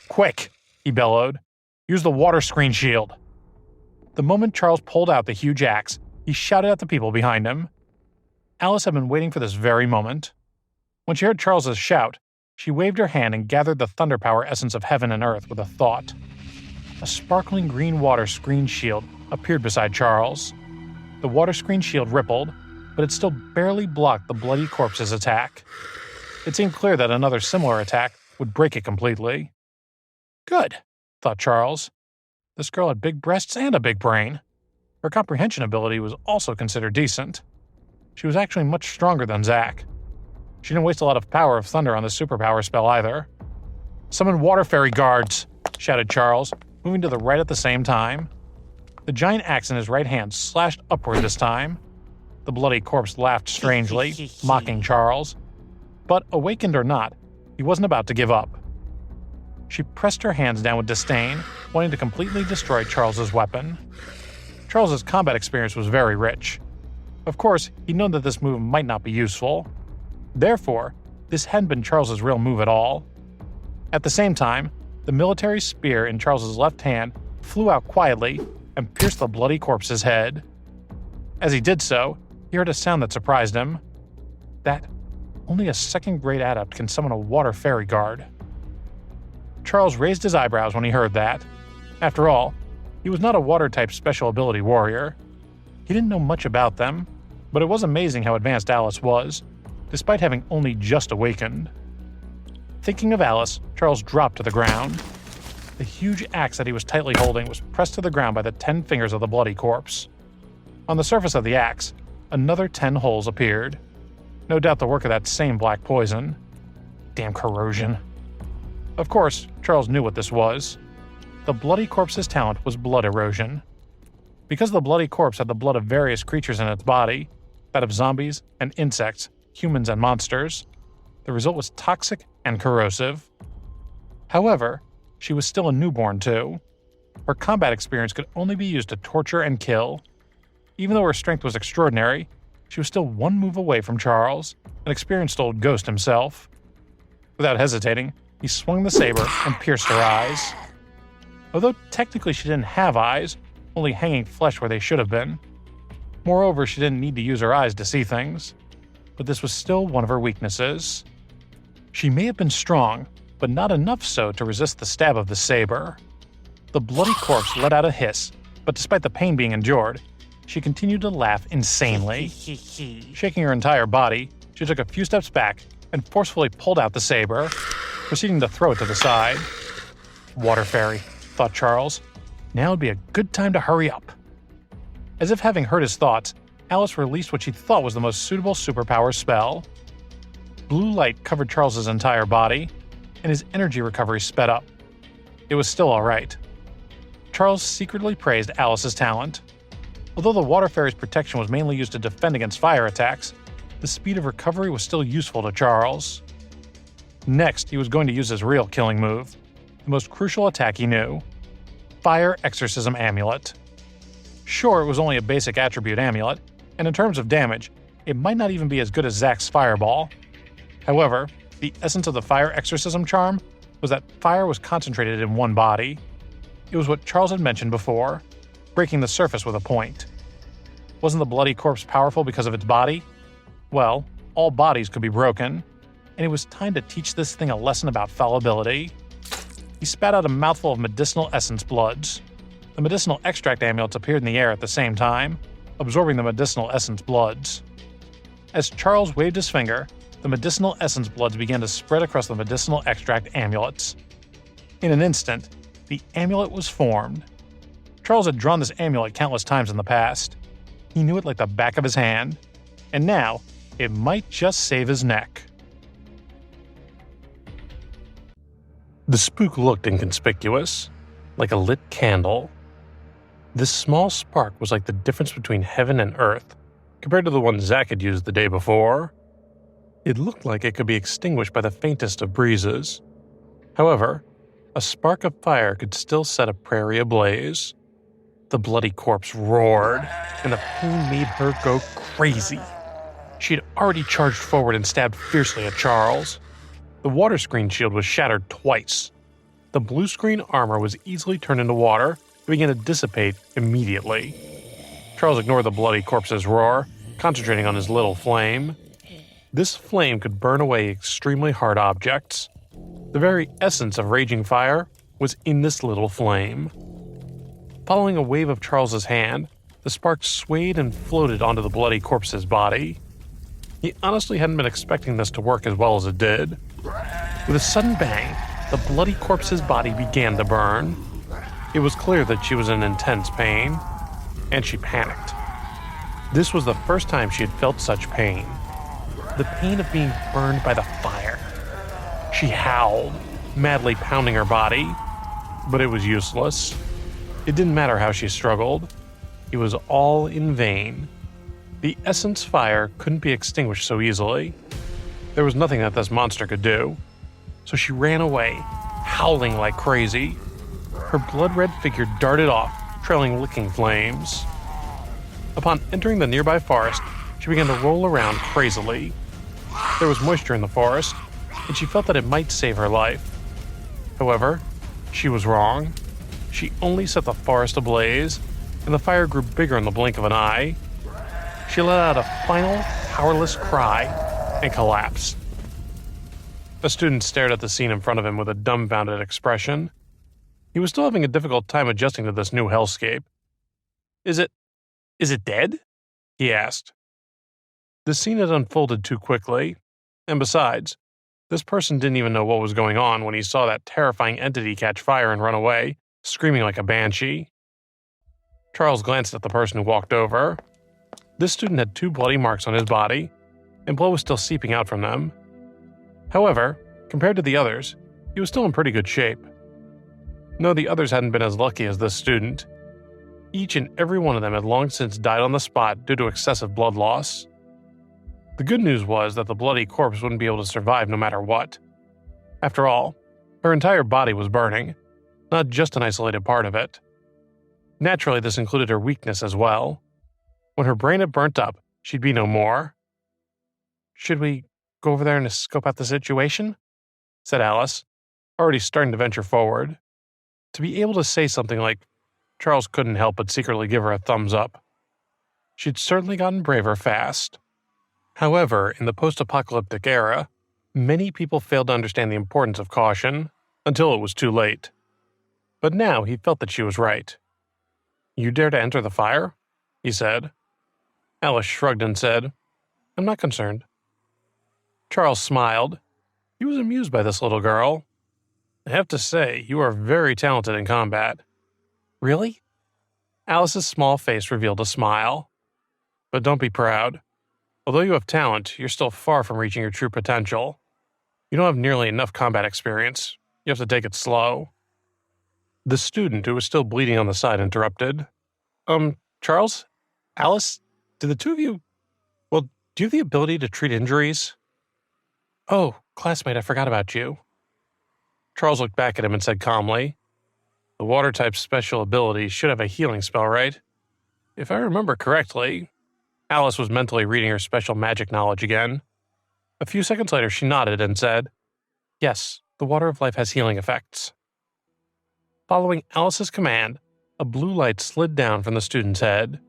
"Quick!" he bellowed. "Use the water screen shield!" The moment Charles pulled out the huge axe, he shouted at the people behind him. Alice had been waiting for this very moment. When she heard Charles's shout, she waved her hand and gathered the thunder power essence of heaven and earth with a thought. A sparkling green water screen shield appeared beside Charles. The water screen shield rippled, but it still barely blocked the bloody corpse's attack. It seemed clear that another similar attack would break it completely. Good, thought Charles. This girl had big breasts and a big brain. Her comprehension ability was also considered decent. She was actually much stronger than Zack. She didn't waste a lot of power of thunder on the superpower spell either. "Summon water fairy guards!" shouted Charles, moving to the right at the same time. The giant axe in his right hand slashed upward this time. The bloody corpse laughed strangely, mocking Charles. But, awakened or not, he wasn't about to give up. She pressed her hands down with disdain, wanting to completely destroy Charles's weapon. Charles's combat experience was very rich. Of course, he'd known that this move might not be useful. Therefore, this hadn't been Charles's real move at all. At the same time, the military spear in Charles's left hand flew out quietly and pierced the bloody corpse's head. As he did so, he heard a sound that surprised him. That only a second-grade adept can summon a water fairy guard. Charles raised his eyebrows when he heard that. After all, he was not a water-type special ability warrior. He didn't know much about them, but it was amazing how advanced Alice was, despite having only just awakened. Thinking of Alice, Charles dropped to the ground. The huge axe that he was tightly holding was pressed to the ground by the 10 fingers of the bloody corpse. On the surface of the axe, another 10 holes appeared. No doubt the work of that same black poison. Damn corrosion. Of course, Charles knew what this was. The bloody corpse's talent was blood erosion. Because the bloody corpse had the blood of various creatures in its body, that of zombies and insects, humans and monsters, the result was toxic and corrosive. However, she was still a newborn too. Her combat experience could only be used to torture and kill. Even though her strength was extraordinary, she was still one move away from Charles, an experienced old ghost himself. Without hesitating, he swung the saber and pierced her eyes. Although technically she didn't have eyes, only hanging flesh where they should have been. Moreover, she didn't need to use her eyes to see things. But this was still one of her weaknesses. She may have been strong, but not enough so to resist the stab of the saber. The bloody corpse let out a hiss, but despite the pain being endured, she continued to laugh insanely. Shaking her entire body, she took a few steps back and forcefully pulled out the saber, proceeding to throw it to the side. Water fairy, thought Charles. Now would be a good time to hurry up. As if having heard his thoughts, Alice released what she thought was the most suitable superpower spell. Blue light covered Charles's entire body, and his energy recovery sped up. It was still alright. Charles secretly praised Alice's talent. Although the water fairy's protection was mainly used to defend against fire attacks, the speed of recovery was still useful to Charles. Next, he was going to use his real killing move, the most crucial attack he knew: Fire Exorcism Amulet. Sure, it was only a basic attribute amulet, and in terms of damage, it might not even be as good as Zack's Fireball. However, the essence of the Fire Exorcism charm was that fire was concentrated in one body. It was what Charles had mentioned before, breaking the surface with a point. Wasn't the bloody corpse powerful because of its body? Well, all bodies could be broken, and it was time to teach this thing a lesson about fallibility. He spat out a mouthful of medicinal essence bloods. The medicinal extract amulets appeared in the air at the same time, absorbing the medicinal essence bloods. As Charles waved his finger, the medicinal essence bloods began to spread across the medicinal extract amulets. In an instant, the amulet was formed. Charles had drawn this amulet countless times in the past. He knew it like the back of his hand, and now it might just save his neck. The spook looked inconspicuous, like a lit candle. This small spark was like the difference between heaven and earth, compared to the one Zack had used the day before. It looked like it could be extinguished by the faintest of breezes. However, a spark of fire could still set a prairie ablaze. The bloody corpse roared, and the pain made her go crazy. She had already charged forward and stabbed fiercely at Charles. The water screen shield was shattered twice. The blue screen armor was easily turned into water and began to dissipate immediately. Charles ignored the bloody corpse's roar, concentrating on his little flame. This flame could burn away extremely hard objects. The very essence of raging fire was in this little flame. Following a wave of Charles's hand, the spark swayed and floated onto the bloody corpse's body. He honestly hadn't been expecting this to work as well as it did. With a sudden bang, the bloody corpse's body began to burn. It was clear that she was in intense pain, and she panicked. This was the first time she had felt such pain. The pain of being burned by the fire. She howled, madly pounding her body, but it was useless. It didn't matter how she struggled. It was all in vain. The essence fire couldn't be extinguished so easily. There was nothing that this monster could do. So she ran away, howling like crazy. Her blood-red figure darted off, trailing licking flames. Upon entering the nearby forest, she began to roll around crazily. There was moisture in the forest, and she felt that it might save her life. However, she was wrong. She only set the forest ablaze, and the fire grew bigger in the blink of an eye. She let out a final, powerless cry and collapsed. A student stared at the scene in front of him with a dumbfounded expression. He was still having a difficult time adjusting to this new hellscape. Is it dead? He asked. The scene had unfolded too quickly, and besides, this person didn't even know what was going on when he saw that terrifying entity catch fire and run away, screaming like a banshee. Charles glanced at the person who walked over. This student had 2 bloody marks on his body, and blood was still seeping out from them. However, compared to the others, he was still in pretty good shape. No, the others hadn't been as lucky as this student. Each and every one of them had long since died on the spot due to excessive blood loss. The good news was that the bloody corpse wouldn't be able to survive no matter what. After all, her entire body was burning, not just an isolated part of it. Naturally, this included her weakness as well. When her brain had burnt up, she'd be no more. "Should we go over there and scope out the situation?" said Alice, already starting to venture forward. To be able to say something like, Charles couldn't help but secretly give her a thumbs up. She'd certainly gotten braver fast. However, in the post-apocalyptic era, many people failed to understand the importance of caution until it was too late. But now he felt that she was right. "You dare to enter the fire?" he said. Alice shrugged and said, "I'm not concerned." Charles smiled. He was amused by this little girl. "I have to say, you are very talented in combat." "Really?" Alice's small face revealed a smile. "But don't be proud. Although you have talent, you're still far from reaching your true potential. You don't have nearly enough combat experience. You have to take it slow." The student, who was still bleeding on the side, interrupted. Charles? Alice? Do the two of you... Well, do you have the ability to treat injuries?" "Oh, classmate, I forgot about you." Charles looked back at him and said calmly, "The water-type's special ability should have a healing spell, right?" If I remember correctly, Alice was mentally reading her special magic knowledge again. A few seconds later, she nodded and said, "Yes, the water of life has healing effects." Following Alice's command, a blue light slid down from the student's head.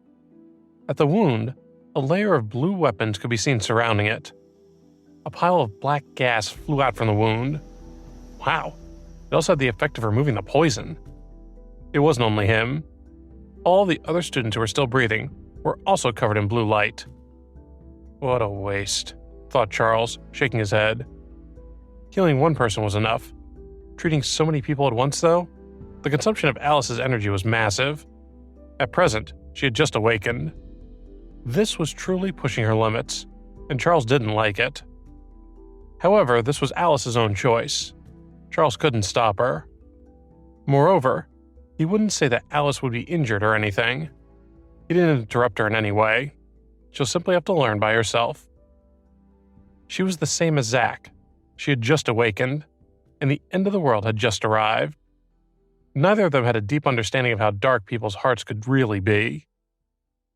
At the wound, a layer of blue weapons could be seen surrounding it. A pile of black gas flew out from the wound. Wow, it also had the effect of removing the poison. It wasn't only him. All the other students who were still breathing were also covered in blue light. "What a waste," thought Charles, shaking his head. Healing one person was enough. Treating so many people at once, though? The consumption of Alice's energy was massive. At present, she had just awakened. This was truly pushing her limits, and Charles didn't like it. However, this was Alice's own choice. Charles couldn't stop her. Moreover, he wouldn't say that Alice would be injured or anything. He didn't interrupt her in any way. She'll simply have to learn by herself. She was the same as Zach. She had just awakened, and the end of the world had just arrived. Neither of them had a deep understanding of how dark people's hearts could really be.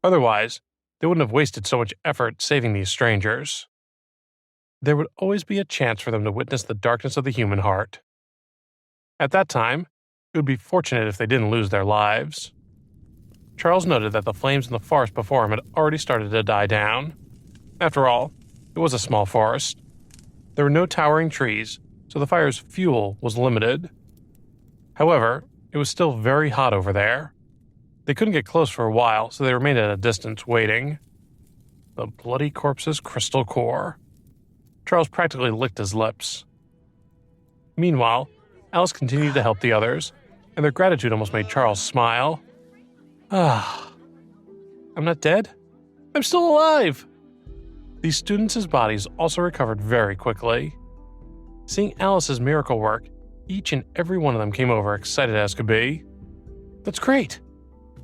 Otherwise, they wouldn't have wasted so much effort saving these strangers. There would always be a chance for them to witness the darkness of the human heart. At that time, it would be fortunate if they didn't lose their lives. Charles noted that the flames in the forest before him had already started to die down. After all, it was a small forest. There were no towering trees, so the fire's fuel was limited. However, it was still very hot over there. They couldn't get close for a while, so they remained at a distance, waiting. The bloody corpse's crystal core. Charles practically licked his lips. Meanwhile, Alice continued to help the others, and their gratitude almost made Charles smile. "Ah, I'm not dead? I'm still alive!" These students' bodies also recovered very quickly. Seeing Alice's miracle work, each and every one of them came over excited as could be. "That's great!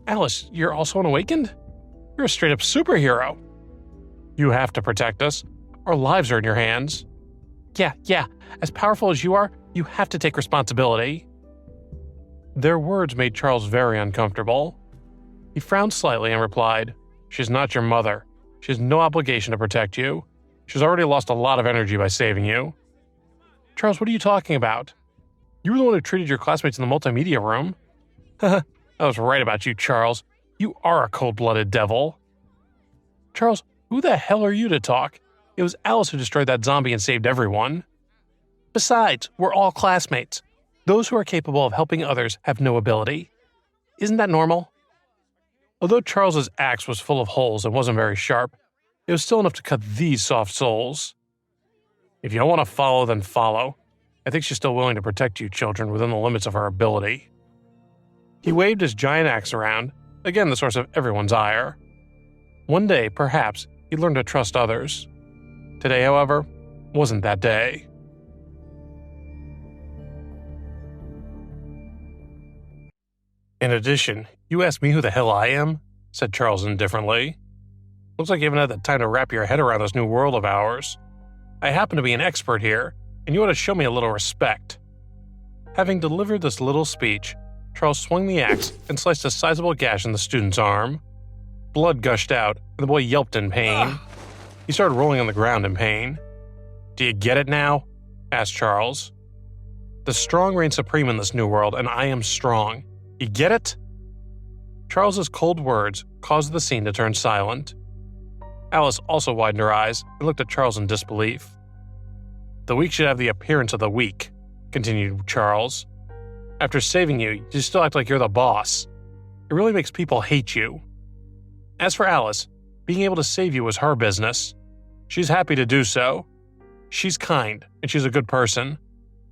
Alice, you're also unawakened? You're a straight-up superhero! You have to protect us. Our lives are in your hands." Yeah, as powerful as you are, you have to take responsibility." Their words made Charles very uncomfortable. He frowned slightly and replied, "She's not your mother. She has no obligation to protect you. She's already lost a lot of energy by saving you." "Charles, what are you talking about? You were the one who treated your classmates in the multimedia room." "Haha, I was right about you, Charles. You are a cold-blooded devil." "Charles, who the hell are you to talk? It was Alice who destroyed that zombie and saved everyone. Besides, we're all classmates. Those who are capable of helping others have no ability. Isn't that normal?" Although Charles's axe was full of holes and wasn't very sharp, it was still enough to cut these soft soles. "If you don't want to follow, then follow. I think she's still willing to protect you children within the limits of her ability." He waved his giant axe around, again the source of everyone's ire. One day, perhaps, he'd learn to trust others. Today, however, wasn't that day. In addition, You ask me who the hell I am? Said Charles indifferently. Looks like you haven't had the time to wrap your head around this new world of ours. I happen to be an expert here, and you ought to show me a little respect. Having delivered this little speech, Charles swung the axe and sliced a sizable gash in the student's arm. Blood gushed out, and the boy yelped in pain. He started rolling on the ground in pain. Do you get it now? Asked Charles. The strong reign supreme in this new world, and I am strong. You get it? Charles's cold words caused the scene to turn silent. Alice also widened her eyes and looked at Charles in disbelief. The weak should have the appearance of the weak, continued Charles. After saving you, you still act like you're the boss. It really makes people hate you. As for Alice, being able to save you was her business. She's happy to do so. She's kind, and she's a good person.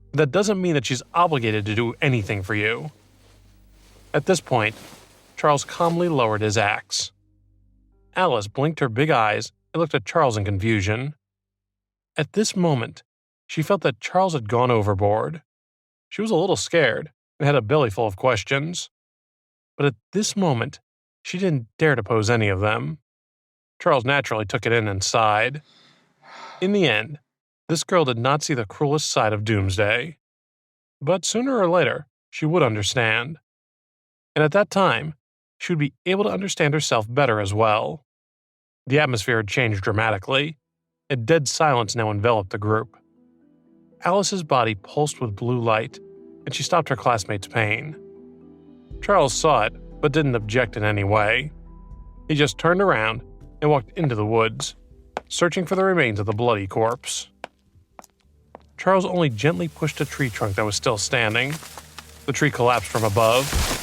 But that doesn't mean that she's obligated to do anything for you. At this point, Charles calmly lowered his axe. Alice blinked her big eyes and looked at Charles in confusion. At this moment, she felt that Charles had gone overboard. She was a little scared and had a belly full of questions. But at this moment, she didn't dare to pose any of them. Charles naturally took it in and sighed. In the end, this girl did not see the cruelest side of Doomsday. But sooner or later, she would understand. And at that time, she would be able to understand herself better as well. The atmosphere had changed dramatically. A dead silence now enveloped the group. Alice's body pulsed with blue light, and she stopped her classmate's pain. Charles saw it, but didn't object in any way. He just turned around and walked into the woods, searching for the remains of the bloody corpse. Charles only gently pushed a tree trunk that was still standing. The tree collapsed from above.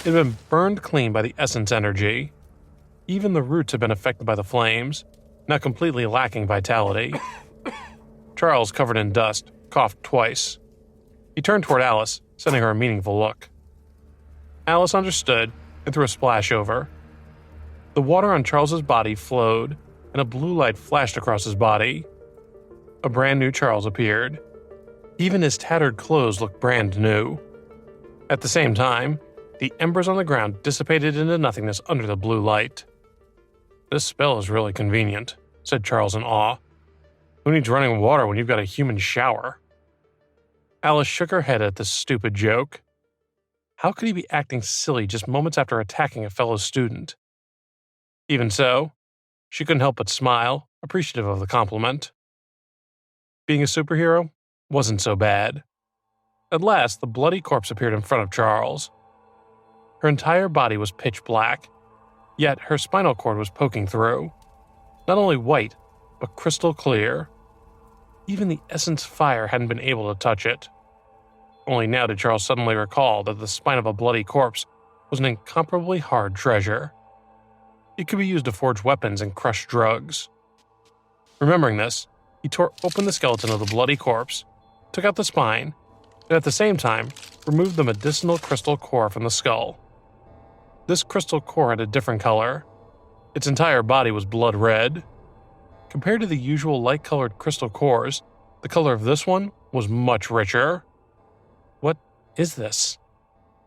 It had been burned clean by the essence energy. Even the roots had been affected by the flames, not completely lacking vitality. Charles, covered in dust, coughed twice. He turned toward Alice, sending her a meaningful look. Alice understood and threw a splash over. The water on Charles's body flowed, and a blue light flashed across his body. A brand new Charles appeared. Even his tattered clothes looked brand new. At the same time, the embers on the ground dissipated into nothingness under the blue light. This spell is really convenient, said Charles in awe. Who needs running water when you've got a human shower? Alice shook her head at this stupid joke. How could he be acting silly just moments after attacking a fellow student? Even so, she couldn't help but smile, appreciative of the compliment. Being a superhero wasn't so bad. At last, the bloody corpse appeared in front of Charles. Her entire body was pitch black, yet her spinal cord was poking through. Not only white, but crystal clear. Even the essence fire hadn't been able to touch it. Only now did Charles suddenly recall that the spine of a bloody corpse was an incomparably hard treasure. It could be used to forge weapons and crush drugs. Remembering this, he tore open the skeleton of the bloody corpse, took out the spine, and at the same time, removed the medicinal crystal core from the skull. This crystal core had a different color. Its entire body was blood red. Compared to the usual light-colored crystal cores, the color of this one was much richer. What is this?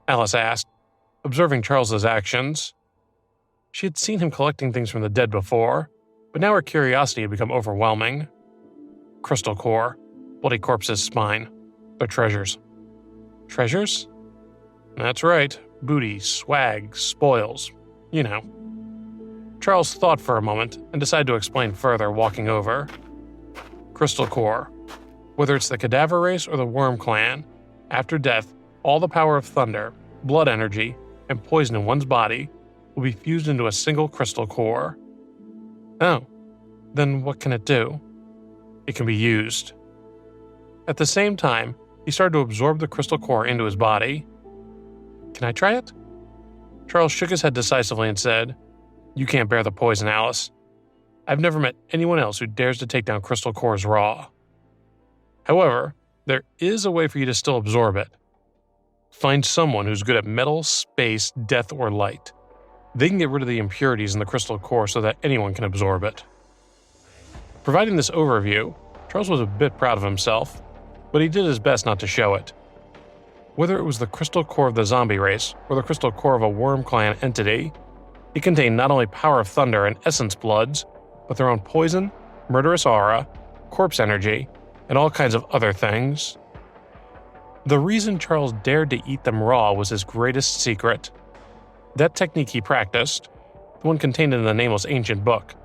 Alice asked, observing Charles's actions. She had seen him collecting things from the dead before, but now her curiosity had become overwhelming. Crystal core, bloody corpse's spine. They're treasures. Treasures? That's right. Booty, swag, spoils. You know. Charles thought for a moment and decided to explain further, walking over. Crystal core. Whether it's the cadaver race or the worm clan, after death, all the power of thunder, blood energy, and poison in one's body will be fused into a single crystal core. Oh, then what can it do? It can be used. At the same time, he started to absorb the crystal core into his body. Can I try it? Charles shook his head decisively and said, You can't bear the poison, Alice. I've never met anyone else who dares to take down crystal cores raw. However, there is a way for you to still absorb it. Find someone who's good at metal, space, death, or light. They can get rid of the impurities in the crystal core so that anyone can absorb it. Providing this overview, Charles was a bit proud of himself, but he did his best not to show it. Whether it was the crystal core of the zombie race or the crystal core of a worm clan entity, it contained not only power of thunder and essence bloods, but their own poison, murderous aura, corpse energy, and all kinds of other things. The reason Charles dared to eat them raw was his greatest secret. That technique he practiced, the one contained in the nameless ancient book,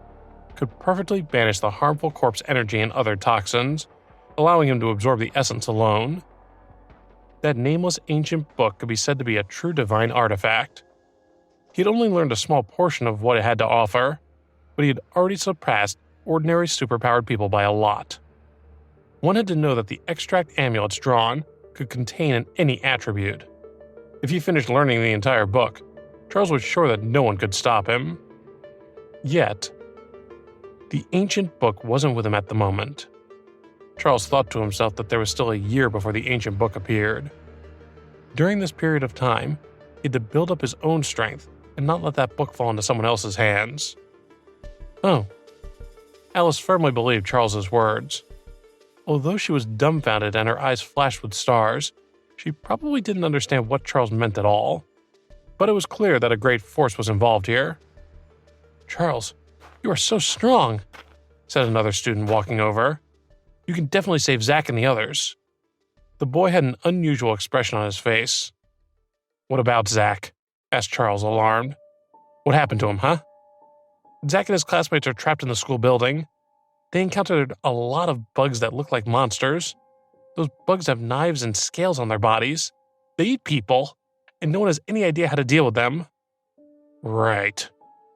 could perfectly banish the harmful corpse energy and other toxins, allowing him to absorb the essence alone. That nameless ancient book could be said to be a true divine artifact. He had only learned a small portion of what it had to offer, but he had already surpassed ordinary superpowered people by a lot. One had to know that the extract amulets drawn could contain any attribute. If he finished learning the entire book, Charles was sure that no one could stop him. Yet, the ancient book wasn't with him at the moment. Charles thought to himself that there was still a year before the ancient book appeared. During this period of time, he had to build up his own strength and not let that book fall into someone else's hands. Oh. Alice firmly believed Charles's words. Although she was dumbfounded and her eyes flashed with stars, she probably didn't understand what Charles meant at all. But it was clear that a great force was involved here. "Charles, you are so strong," said another student walking over. "You can definitely save Zach and the others." The boy had an unusual expression on his face. "What about Zach?" asked Charles, alarmed. "What happened to him, huh?" "Zach and his classmates are trapped in the school building. They encountered a lot of bugs that look like monsters. Those bugs have knives and scales on their bodies. They eat people, and no one has any idea how to deal with them." "Right,"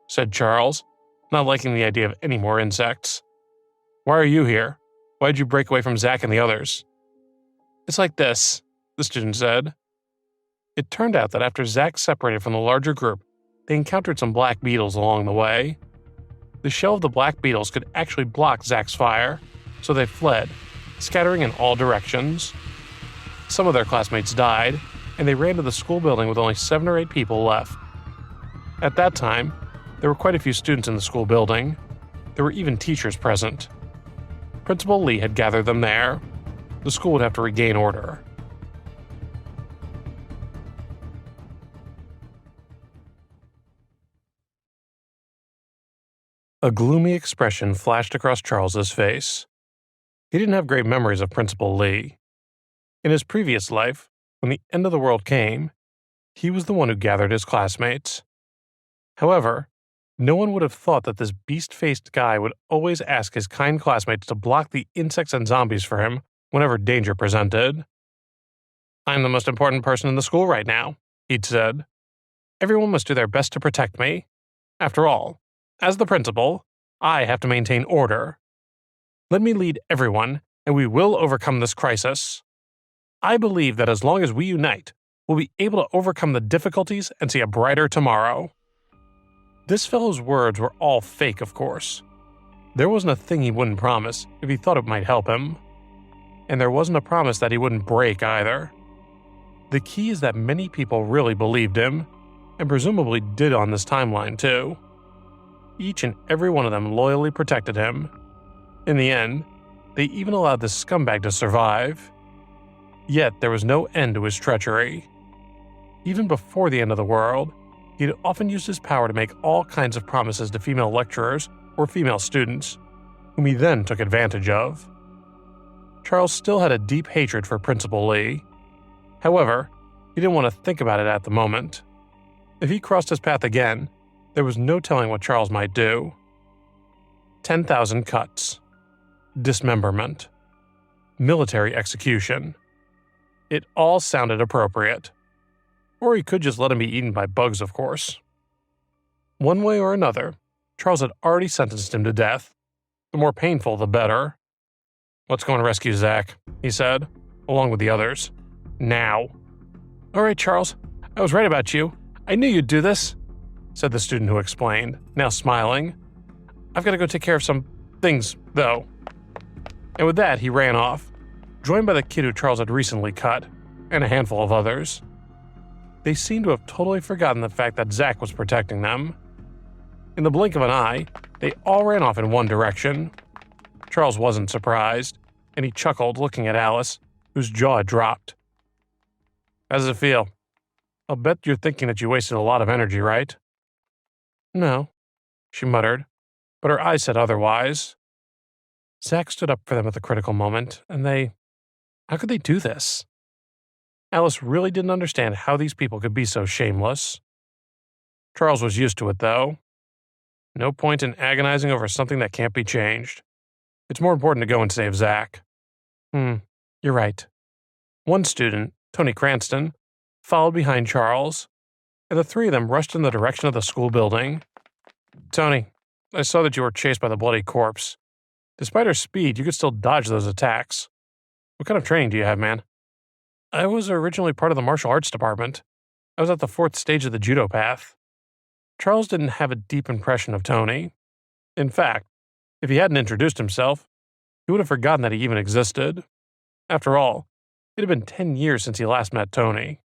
said Charles, not liking the idea of any more insects. "Why are you here? Why did you break away from Zach and the others?" "It's like this," the student said. It turned out that after Zach separated from the larger group, they encountered some black beetles along the way. The shell of the black beetles could actually block Zach's fire, so they fled, scattering in all directions. Some of their classmates died, and they ran to the school building with only 7 or 8 people left. At that time, there were quite a few students in the school building. There were even teachers present. Principal Lee had gathered them there. The school would have to regain order. A gloomy expression flashed across Charles's face. He didn't have great memories of Principal Lee. In his previous life, when the end of the world came, he was the one who gathered his classmates. However, no one would have thought that this beast-faced guy would always ask his kind classmates to block the insects and zombies for him whenever danger presented. "I'm the most important person in the school right now," he'd said. "Everyone must do their best to protect me. After all, as the principal, I have to maintain order. Let me lead everyone, and we will overcome this crisis. I believe that as long as we unite, we'll be able to overcome the difficulties and see a brighter tomorrow." This fellow's words were all fake, of course. There wasn't a thing he wouldn't promise if he thought it might help him. And there wasn't a promise that he wouldn't break either. The key is that many people really believed him, and presumably did on this timeline too. Each and every one of them loyally protected him. In the end, they even allowed this scumbag to survive. Yet there was no end to his treachery. Even before the end of the world, he had often used his power to make all kinds of promises to female lecturers or female students, whom he then took advantage of. Charles still had a deep hatred for Principal Lee. However, he didn't want to think about it at the moment. If he crossed his path again, there was no telling what Charles might do. 10,000 cuts. Dismemberment. Military execution. It all sounded appropriate. Or he could just let him be eaten by bugs, of course. One way or another, Charles had already sentenced him to death. The more painful, the better. "Let's go and rescue Zach," he said, along with the others. "Now." "All right, Charles. I was right about you. I knew you'd do this," said the student who explained, now smiling. "I've got to go take care of some things, though." And with that, he ran off, joined by the kid who Charles had recently cut, and a handful of others. They seemed to have totally forgotten the fact that Zach was protecting them. In the blink of an eye, they all ran off in one direction. Charles wasn't surprised, and he chuckled looking at Alice, whose jaw dropped. How does it feel? I'll bet you're thinking that you wasted a lot of energy, right? No, she muttered, but her eyes said otherwise. Zach stood up for them at the critical moment, and how could they do this? Alice really didn't understand how these people could be so shameless. Charles was used to it, though. No point in agonizing over something that can't be changed. It's more important to go and save Zach. You're right. One student, Tony Cranston, followed behind Charles, and the three of them rushed in the direction of the school building. Tony, I saw that you were chased by the bloody corpse. Despite her speed, you could still dodge those attacks. What kind of training do you have, man? I was originally part of the martial arts department. I was at the 4th stage of the judo path. Charles didn't have a deep impression of Tony. In fact, if he hadn't introduced himself, he would have forgotten that he even existed. After all, it had been 10 years since he last met Tony.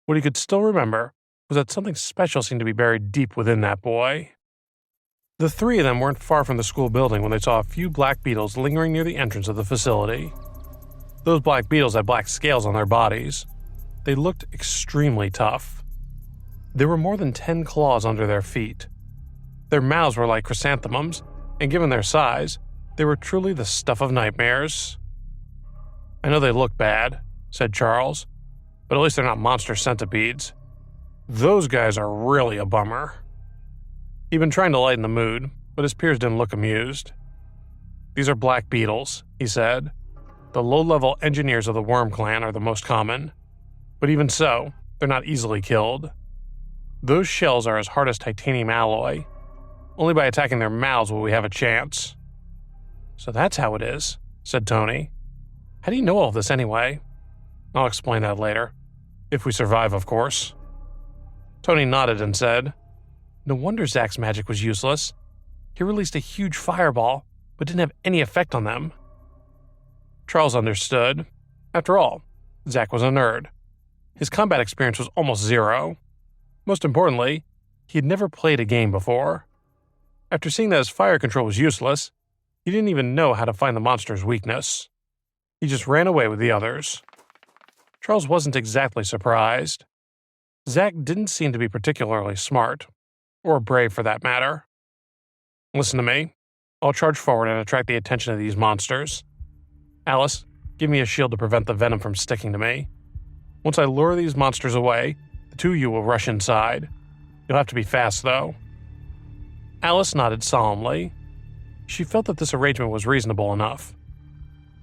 What he could still remember was that something special seemed to be buried deep within that boy. The three of them weren't far from the school building when they saw a few black beetles lingering near the entrance of the facility. Those black beetles had black scales on their bodies. They looked extremely tough. There were more than 10 claws under their feet. Their mouths were like chrysanthemums, and given their size, they were truly the stuff of nightmares. I know they look bad, said Charles, but at least they're not monster centipedes. Those guys are really a bummer. He'd been trying to lighten the mood, but his peers didn't look amused. These are black beetles, he said. The low-level engineers of the worm clan are the most common, but even so, they're not easily killed. Those shells are as hard as titanium alloy. Only by attacking their mouths will we have a chance. So that's how it is, said Tony. How do you know all of this anyway? I'll explain that later. If we survive, of course. Tony nodded and said, No wonder Zach's magic was useless. He released a huge fireball, but didn't have any effect on them. Charles understood. After all, Zach was a nerd. His combat experience was almost zero. Most importantly, he had never played a game before. After seeing that his fire control was useless, he didn't even know how to find the monster's weakness. He just ran away with the others. Charles wasn't exactly surprised. Zach didn't seem to be particularly smart, or brave for that matter. Listen to me. I'll charge forward and attract the attention of these monsters. Alice, give me a shield to prevent the venom from sticking to me. Once I lure these monsters away, the two of you will rush inside. You'll have to be fast, though. Alice nodded solemnly. She felt that this arrangement was reasonable enough.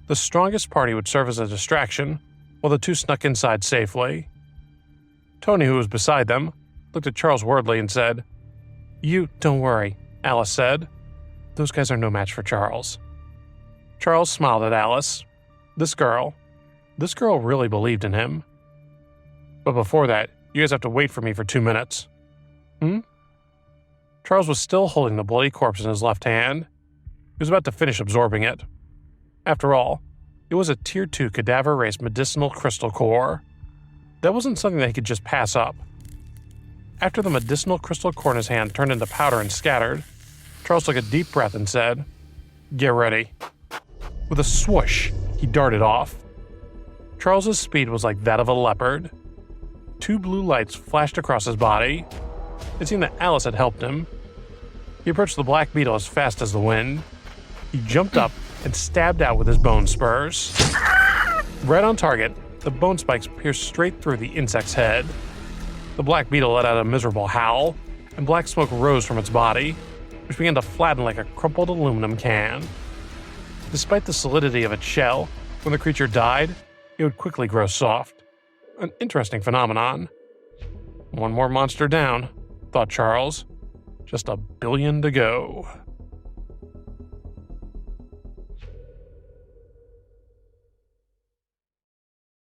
The strongest party would serve as a distraction, while the two snuck inside safely. Tony, who was beside them, looked at Charles worriedly and said, You don't worry, Alice said. Those guys are no match for Charles. Charles smiled at Alice. This girl really believed in him. But before that, you guys have to wait for me for 2 minutes. Charles was still holding the bloody corpse in his left hand. He was about to finish absorbing it. After all, it was a Tier 2 cadaver race medicinal crystal core. That wasn't something that he could just pass up. After the medicinal crystal core in his hand turned into powder and scattered, Charles took a deep breath and said, Get ready. With a swoosh, he darted off. Charles's speed was like that of a leopard. 2 blue lights flashed across his body. It seemed that Alice had helped him. He approached the black beetle as fast as the wind. He jumped up and stabbed out with his bone spurs. Right on target, the bone spikes pierced straight through the insect's head. The black beetle let out a miserable howl, and black smoke rose from its body, which began to flatten like a crumpled aluminum can. Despite the solidity of its shell, when the creature died, it would quickly grow soft. An interesting phenomenon. One more monster down, thought Charles. Just 1 billion to go.